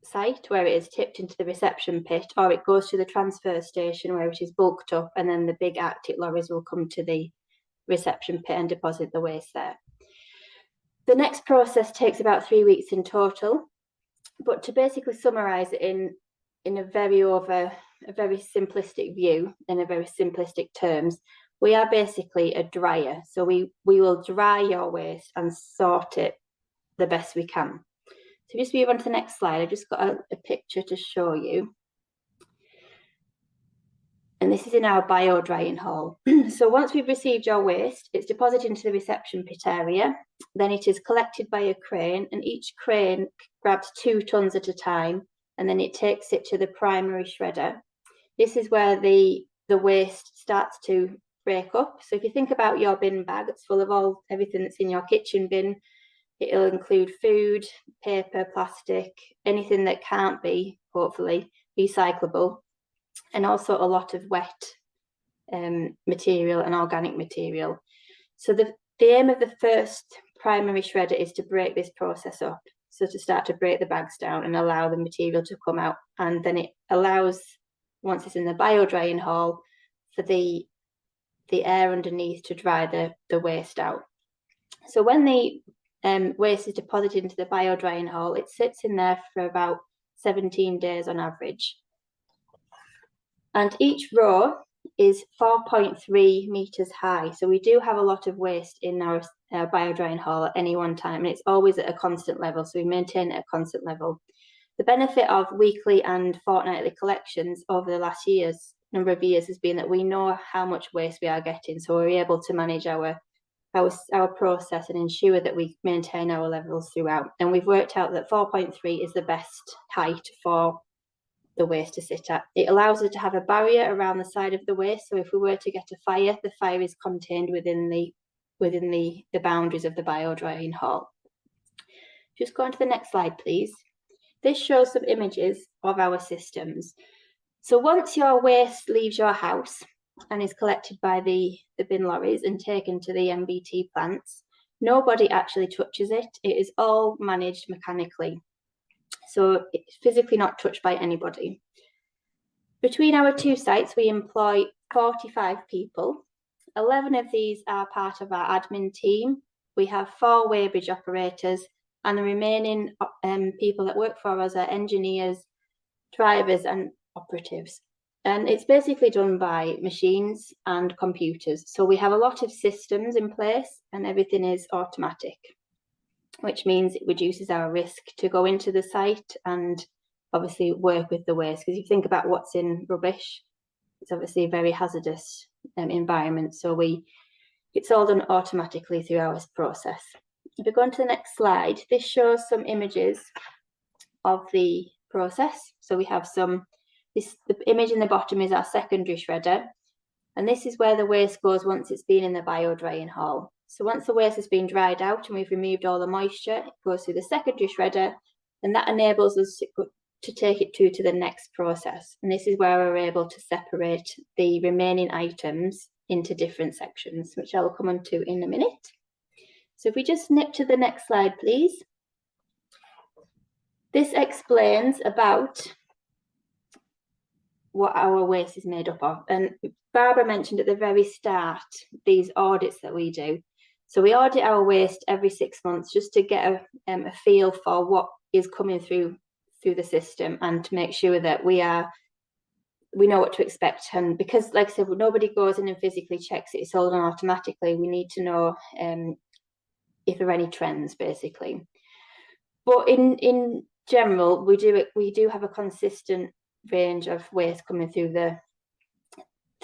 site where it is tipped into the reception pit, or it goes to the transfer station where it is bulked up, and then the big Arctic lorries will come to the reception pit and deposit the waste there. The next process takes about 3 weeks in total, but to basically summarize it in a very simplistic view, in a very simplistic terms, we are basically a dryer. So we will dry your waste and sort it the best we can. So just move on to the next slide. I just got a picture to show you. And this is in our bio drying hall. So once we've received your waste, it's deposited into the reception pit area. Then it is collected by a crane, and each crane grabs 2 tons at a time, and then it takes it to the primary shredder. This is where the waste starts to break up. So if you think about your bin bag, it's full of everything that's in your kitchen bin. It'll include food, paper, plastic, anything that can't be, hopefully, recyclable, and also a lot of wet material and organic material. So the aim of the first primary shredder is to break this process up. So to start to break the bags down and allow the material to come out. And then it allows, once it's in the bio drying hall, for the air underneath to dry the waste out. So when the waste is deposited into the bio drying hall, it sits in there for about 17 days on average. And each row is 4.3 meters high. So we do have a lot of waste in our bio drying hall at any one time, and it's always at a constant level. So we maintain it at a constant level. The benefit of weekly and fortnightly collections over the last number of years has been that we know how much waste we are getting. So we're able to manage our process and ensure that we maintain our levels throughout. And we've worked out that 4.3 is the best height for the waste to sit at. It allows us to have a barrier around the side of the waste. So if we were to get a fire, the fire is contained within the boundaries of the bio drying hall. Just go on to the next slide, please. This shows some images of our systems. So once your waste leaves your house and is collected by the bin lorries and taken to the MBT plants, nobody actually touches it. It is all managed mechanically. So it's physically not touched by anybody. Between our 2 sites, we employ 45 people. 11 of these are part of our admin team. We have 4 weighbridge operators, and the remaining people that work for us are engineers, drivers, and operatives. And it's basically done by machines and computers. So we have a lot of systems in place, and everything is automatic, which means it reduces our risk to go into the site and obviously work with the waste. Because if you think about what's in rubbish, it's obviously a very hazardous environment. So it's all done automatically through our process. If we go on to the next slide, this shows some images of the process. So we have the image in the bottom is our secondary shredder. And this is where the waste goes once it's been in the bio drying hall. So once the waste has been dried out and we've removed all the moisture, it goes through the secondary shredder, and that enables us to take it to the next process. And this is where we're able to separate the remaining items into different sections, which I will come on to in a minute. So if we just snip to the next slide, please. This explains about what our waste is made up of. And Barbara mentioned at the very start these audits that we do. So we audit our waste every 6 months just to get a feel for what is coming through the system, and to make sure that we know what to expect. And because, like I said, nobody goes in and physically checks it, it's all done automatically. We need to know if there are any trends, basically. But in general, we do have a consistent range of waste coming through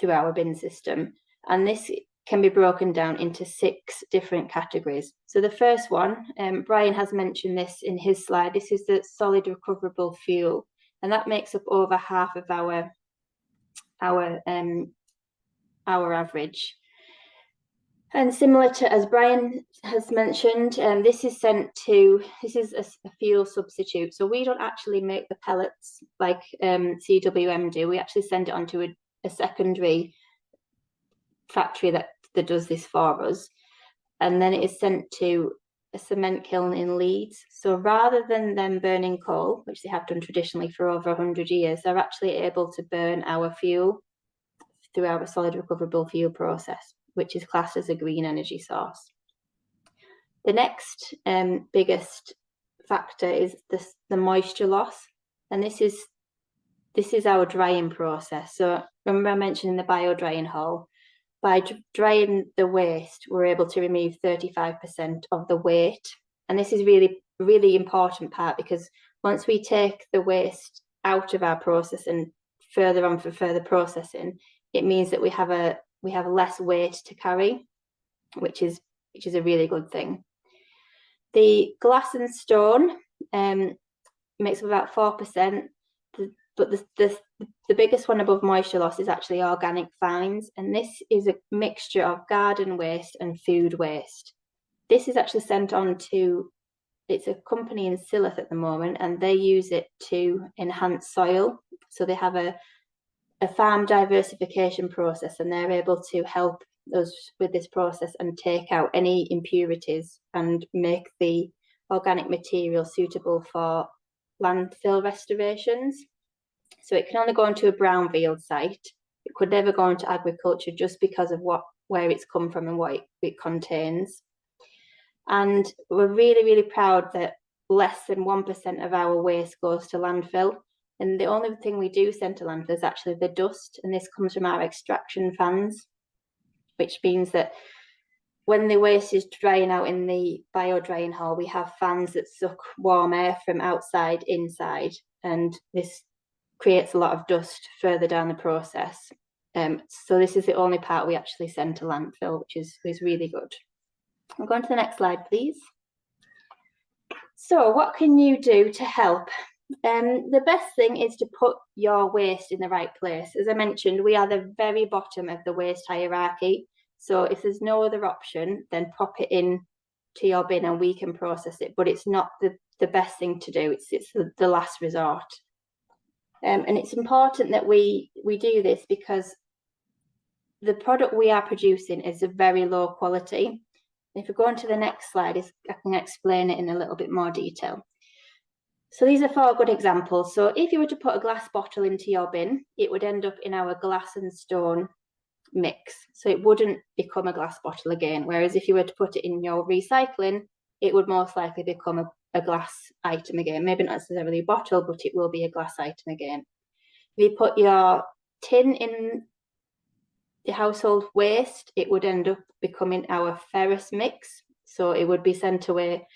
our bin system, and this can be broken down into 6 different categories. So the first one, Brian has mentioned this in his slide, this is the solid recoverable fuel, and that makes up over half of our average. And similar to, as Brian has mentioned, this is a fuel substitute. So we don't actually make the pellets like CWM do. We actually send it on to a secondary factory that does this for us. And then it is sent to a cement kiln in Leeds. So rather than them burning coal, which they have done traditionally for over 100 years, they're actually able to burn our fuel through our solid recoverable fuel process, which is classed as a green energy source. The next biggest factor is the moisture loss, and this is our drying process. So remember I mentioned in the bio drying hall, by drying the waste, we're able to remove 35% of the weight, and this is really, really important part, because once we take the waste out of our process and further on for further processing, it means that we have less weight to carry, which is a really good thing. The glass and stone makes up about 4%, but the biggest one above moisture loss is actually organic fines, and this is a mixture of garden waste and food waste. This is actually sent on to, it's a company in Sylhet at the moment, and they use it to enhance soil. So they have a farm diversification process, and they're able to help us with this process and take out any impurities and make the organic material suitable for landfill restorations. So it can only go into a brownfield site. It could never go into agriculture just because of where it's come from and what it contains. And we're really, really proud that less than 1% of our waste goes to landfill. And the only thing we do send to landfill is actually the dust, and this comes from our extraction fans, which means that when the waste is drying out in the bio drying hall, we have fans that suck warm air from outside inside, and this creates a lot of dust further down the process. So this is the only part we actually send to landfill, which is really good. I'll go on to the next slide, please. So what can you do to help? The best thing is to put your waste in the right place. As I mentioned, we are the very bottom of the waste hierarchy. So if there's no other option, then pop it in to your bin and we can process it. But it's not the best thing to do. It's the last resort. And it's important that we do this because the product we are producing is of very low quality. If we go on to the next slide, I can explain it in a little bit more detail. So these are 4 good examples. So if you were to put a glass bottle into your bin, it would end up in our glass and stone mix. So it wouldn't become a glass bottle again. Whereas if you were to put it in your recycling, it would most likely become a glass item again. Maybe not necessarily a bottle, but it will be a glass item again. If you put your tin in the household waste, it would end up becoming our ferrous mix. So it would be sent away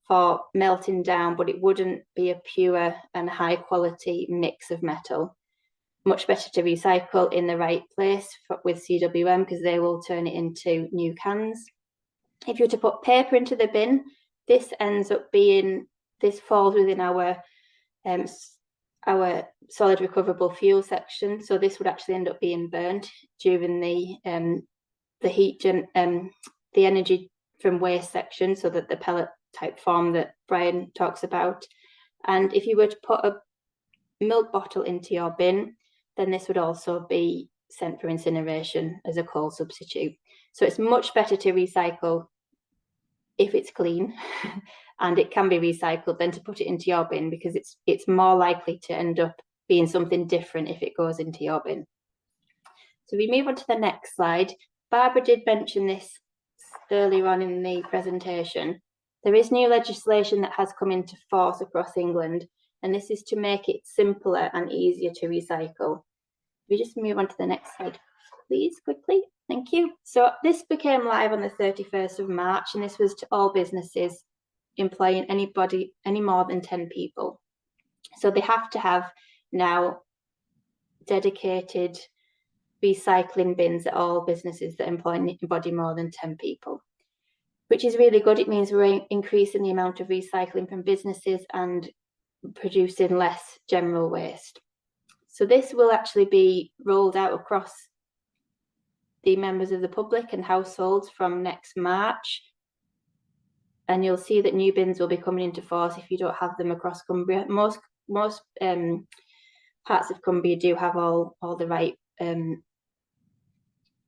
for melting down, but it wouldn't be a pure and high quality mix of metal. Much better to recycle in the right place with CWM, because they will turn it into new cans. If you were to put paper into the bin, this ends up being, this falls within our solid recoverable fuel section. So this would actually end up being burnt during the heat the energy from waste section, so that the pellet type form that Brian talks about. And if you were to put a milk bottle into your bin, then this would also be sent for incineration as a coal substitute. So it's much better to recycle if it's clean and it can be recycled than to put it into your bin, because it's more likely to end up being something different if it goes into your bin. So we move on to the next slide. Barbara did mention this earlier on in the presentation. There is new legislation that has come into force across England, and this is to make it simpler and easier to recycle. We just move on to the next slide, please, quickly. Thank you. So this became live on the 31st of March, and this was to all businesses employing any more than 10 people. So they have to have now dedicated recycling bins at all businesses that embody more than 10 people, which is really good. It means we're increasing the amount of recycling from businesses and producing less general waste. So this will actually be rolled out across the members of the public and households from next March. And you'll see that new bins will be coming into force if you don't have them across Cumbria. Most parts of Cumbria do have all the right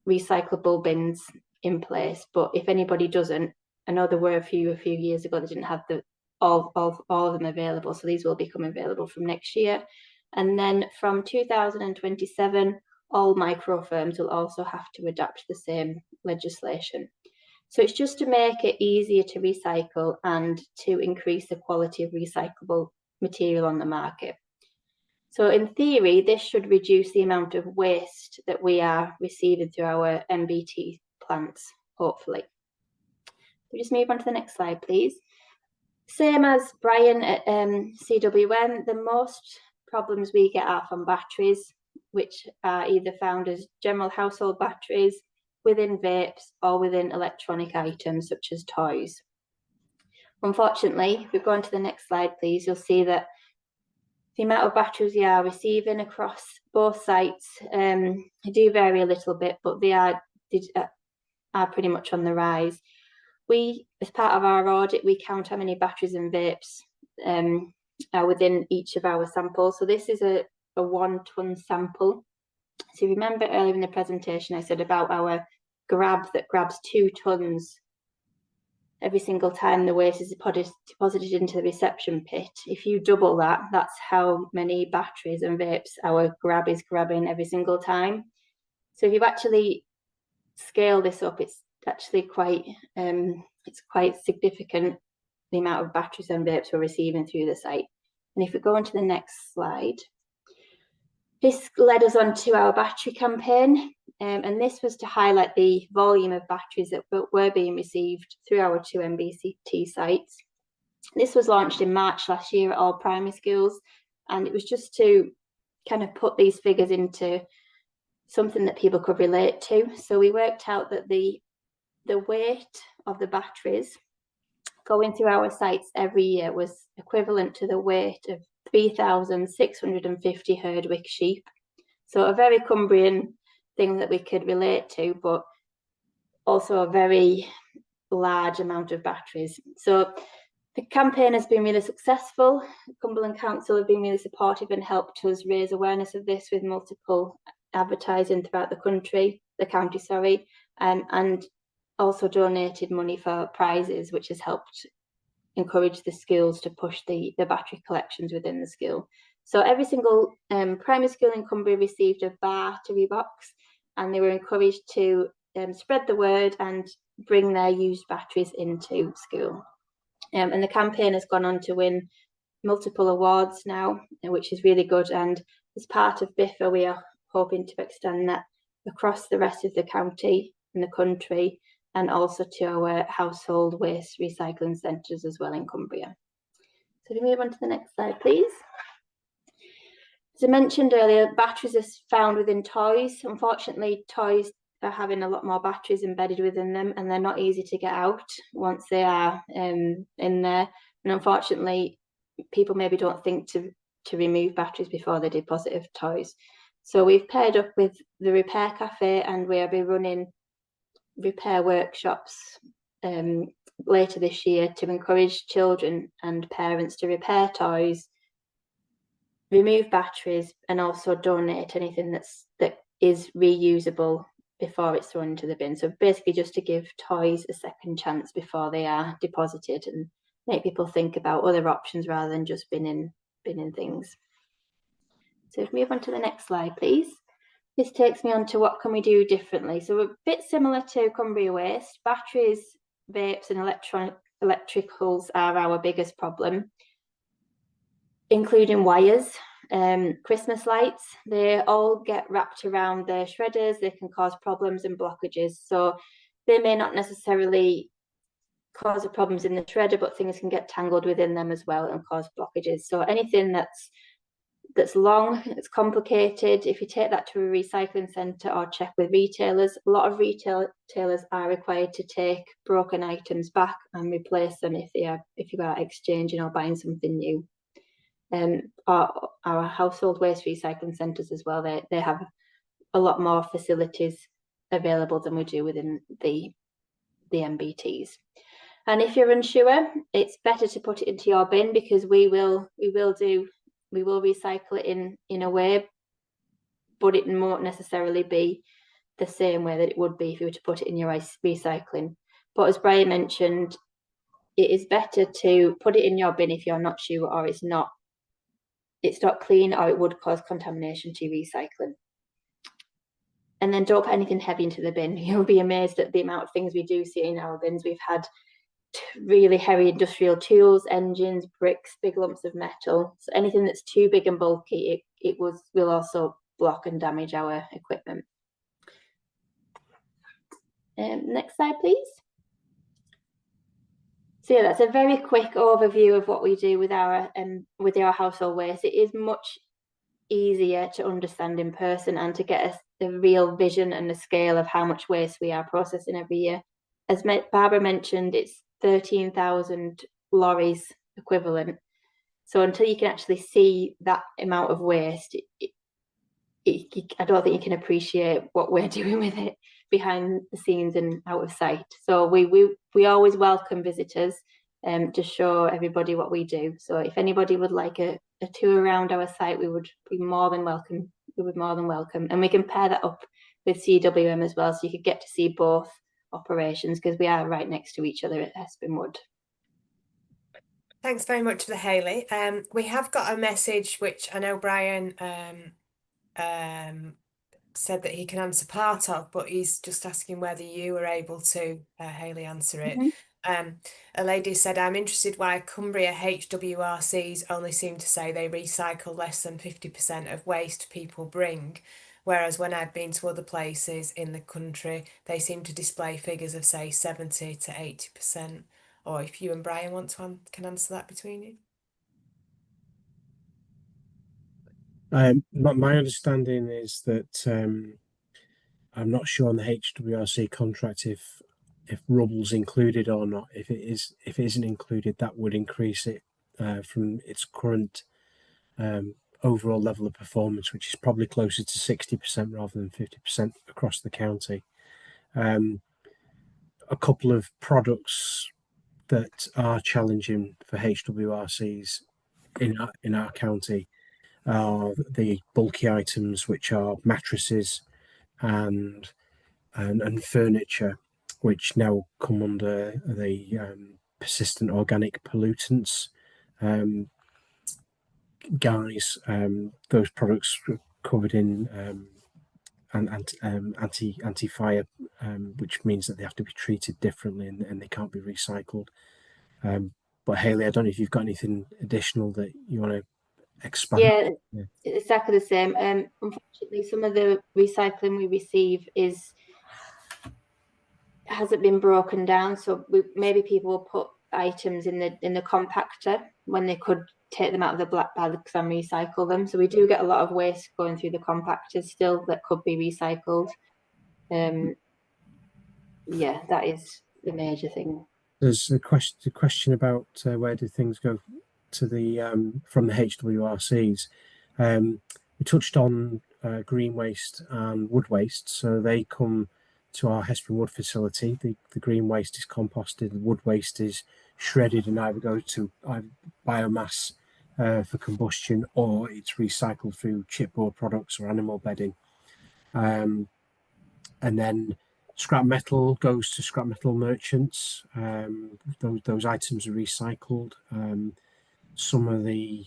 recyclable bins in place, but if anybody doesn't, I know there were a few years ago that didn't have all of them available, so these will become available from next year. And then from 2027, all micro firms will also have to adapt the same legislation. So it's just to make it easier to recycle and to increase the quality of recyclable material on the market. So in theory, this should reduce the amount of waste that we are receiving through our MBT plants, hopefully. We just move on to the next slide, please. Same as Brian at CWM, the most problems we get are from batteries, which are either found as general household batteries, within vapes, or within electronic items such as toys. Unfortunately, if we go on to the next slide, please, you'll see that the amount of batteries we are receiving across both sites do vary a little bit, but they are pretty much on the rise. We, as part of our audit, we count how many batteries and vapes are within each of our samples. So this is a 1 ton sample. So remember earlier in the presentation I said about our grab that grabs 2 tons every single time the waste is deposited into the reception pit. If you double that, that's how many batteries and vapes our grab is grabbing every single time. So if you actually scale this up, it's actually quite significant, the amount of batteries and vapes we're receiving through the site. And if we go on to the next slide, this led us on to our battery campaign, and this was to highlight the volume of batteries that were being received through our 2 MBT sites. This was launched in March last year at all primary schools, and it was just to kind of put these figures into something that people could relate to. So we worked out that the weight of the batteries going through our sites every year was equivalent to the weight of 3,650 Herdwick sheep. So a very Cumbrian thing that we could relate to, but also a very large amount of batteries. So the campaign has been really successful. Cumberland Council have been really supportive and helped us raise awareness of this with multiple advertising throughout the county, and also donated money for prizes, which has helped encourage the schools to push the battery collections within the school. So every single primary school in Cumbria received a battery box, and they were encouraged to spread the word and bring their used batteries into school. And the campaign has gone on to win multiple awards now, which is really good. And as part of BIFA, we are hoping to extend that across the rest of the county and the country, and also to our household waste recycling centres as well in Cumbria. So if we move on to the next slide, please. As I mentioned earlier, batteries are found within toys. Unfortunately, toys are having a lot more batteries embedded within them, and they're not easy to get out once they are in there. And unfortunately, people maybe don't think to remove batteries before they deposit of toys. So we've paired up with the Repair Cafe, and we'll be running repair workshops later this year to encourage children and parents to repair toys, remove batteries, and also donate anything that is reusable before it's thrown into the bin. So basically just to give toys a second chance before they are deposited, and make people think about other options rather than just binning things. So if we move on to the next slide, please. This takes me on to what can we do differently. So we're a bit similar to Cumbria Waste. Batteries, vapes and electricals are our biggest problem, including wires. Christmas lights, they all get wrapped around the shredders. They can cause problems and blockages. So they may not necessarily cause the problems in the shredder, but things can get tangled within them as well and cause blockages. So anything that's long, it's complicated, if you take that to a recycling centre or check with retailers, a lot of retailers are required to take broken items back and replace them if you are exchanging or buying something new. Our household waste recycling centres as well, they have a lot more facilities available than we do within the MBTs. And if you're unsure, it's better to put it into your bin, because we will recycle it in a way, but it won't necessarily be the same way that it would be if you were to put it in your recycling. But as Brian mentioned, it is better to put it in your bin if you're not sure, or it's not clean, or it would cause contamination to recycling. And then don't put anything heavy into the bin. You'll be amazed at the amount of things we do see in our bins. We've had really heavy industrial tools, engines, bricks, big lumps of metal. So anything that's too big and bulky, it will also block and damage our equipment. Next slide, please. So yeah, that's a very quick overview of what we do with our household waste. It is much easier to understand in person and to get the real vision and the scale of how much waste we are processing every year. As Barbara mentioned, it's 13,000 lorries equivalent. So until you can actually see that amount of waste, I don't think you can appreciate what we're doing with it behind the scenes and out of sight. So we always welcome visitors to show everybody what we do. So if anybody would like a tour around our site, we would be more than welcome. And we can pair that up with CWM as well, so you could get to see both operations, because we are right next to each other at Hespin Wood. Thanks very much for the Hayley. We have got a message which I know Brian said that he can answer part of, but he's just asking whether you were able to, Hayley, answer it. A lady said, I'm interested why Cumbria HWRCs only seem to say they recycle less than 50% of waste people bring, whereas when I've been to other places in the country, they seem to display figures of, say, 70 to 80%. Or if you and Brian want to can answer that between you. My understanding is that I'm not sure on the HWRC contract if rubble's included or not. If it isn't included, that would increase it from its current overall level of performance, which is probably closer to 60% rather than 50% across the county. A couple of products that are challenging for HWRCs in our county are the bulky items, which are mattresses and furniture, which now come under the persistent organic pollutants guise. Those products are covered in anti-fire, which means that they have to be treated differently and they can't be recycled. But Hayley, I don't know if you've got anything additional that you want to expand. Yeah, exactly the same. Unfortunately, some of the recycling we receive hasn't been broken down, so maybe people will put items in the compactor when they could take them out of the black bags and recycle them. So we do get a lot of waste going through the compactors still that could be recycled. Yeah, that is the major thing. There's a question about where do things go to the from the HWRCs. We touched on green waste and wood waste, so they come to our Hespin Wood facility. The green waste is composted, the wood waste is shredded and either goes to biomass for combustion, or it's recycled through chipboard products or animal bedding. And then scrap metal goes to scrap metal merchants. Those items are recycled. Some of the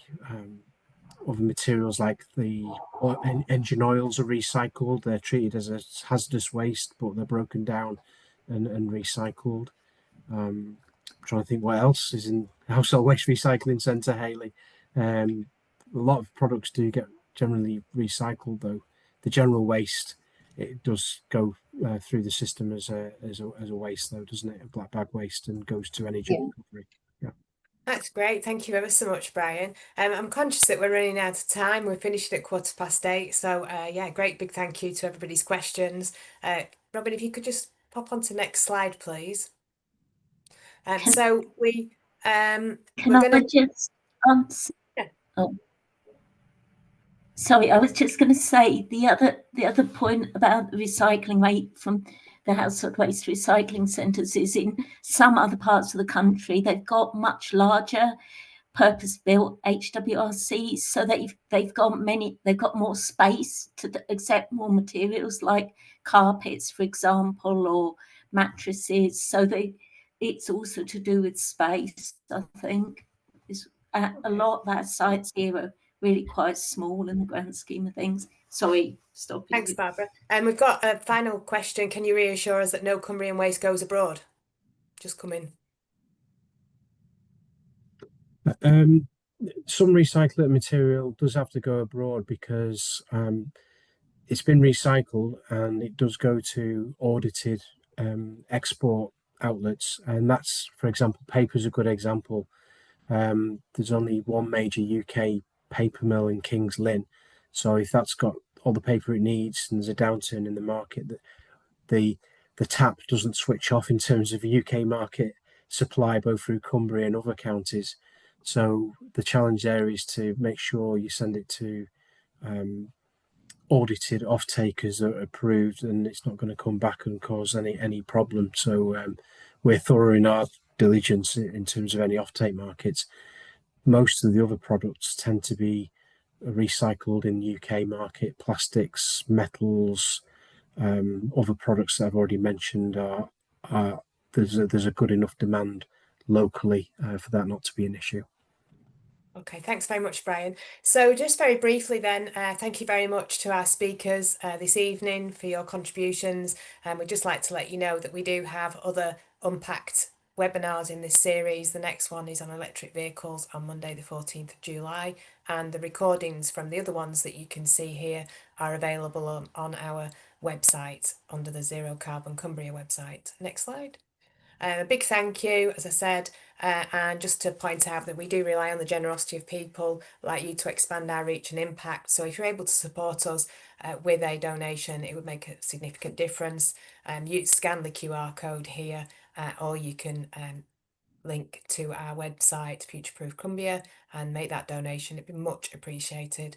other materials, like the engine oils, are recycled. They're treated as a hazardous waste, but they're broken down and recycled. I'm trying to think what else is in household waste recycling centre, Hayley. A lot of products do get generally recycled, though. The general waste, it does go through the system as a waste, though, doesn't it? A black bag waste, and goes to energy recovery. Yeah. That's great. Thank you ever so much, Brian. I'm conscious that we're running out of time. We're finished at 8:15. So yeah, great big thank you to everybody's questions. Robin, if you could just pop on to next slide, please. So we can I just answer? Yeah. Oh. Sorry, I was just going to say the other point about the recycling rate from the household waste recycling centres is in some other parts of the country they've got much larger purpose-built HWRCs, so they've got more space to accept more materials like carpets, for example, or mattresses. So it's also to do with space, I think. A lot of our sites here are really quite small in the grand scheme of things. Sorry, stop you. Thanks, Barbara. And we've got a final question. Can you reassure us that no Cumbrian waste goes abroad? Just come in. Some recycled material does have to go abroad because it's been recycled and it does go to audited export outlets. And that's, for example, paper is a good example. There's only one major UK paper mill in King's Lynn. So if that's got all the paper it needs and there's a downturn in the market, the tap doesn't switch off in terms of UK market supply, both through Cumbria and other counties. So the challenge there is to make sure you send it to audited off takers that are approved, and it's not going to come back and cause any problem. So we're thorough in our diligence in terms of any offtake markets. Most of the other products tend to be recycled in the UK market. Plastics, metals, other products that I've already mentioned are there's a good enough demand locally for that not to be an issue. Okay, thanks very much, Brian. So just very briefly then, thank you very much to our speakers this evening for your contributions. And we'd just like to let you know that we do have other Unpacked webinars in this series. The next one is on electric vehicles on Monday the 14th of July, and the recordings from the other ones that you can see here are available on our website under the Zero Carbon Cumbria website. Next slide. A big thank you, as I said, and just to point out that we do rely on the generosity of people like you to expand our reach and impact. So if you're able to support us with a donation, it would make a significant difference. You scan the QR code here, or you can link to our website, Future Proof Cumbria, and make that donation. It'd be much appreciated.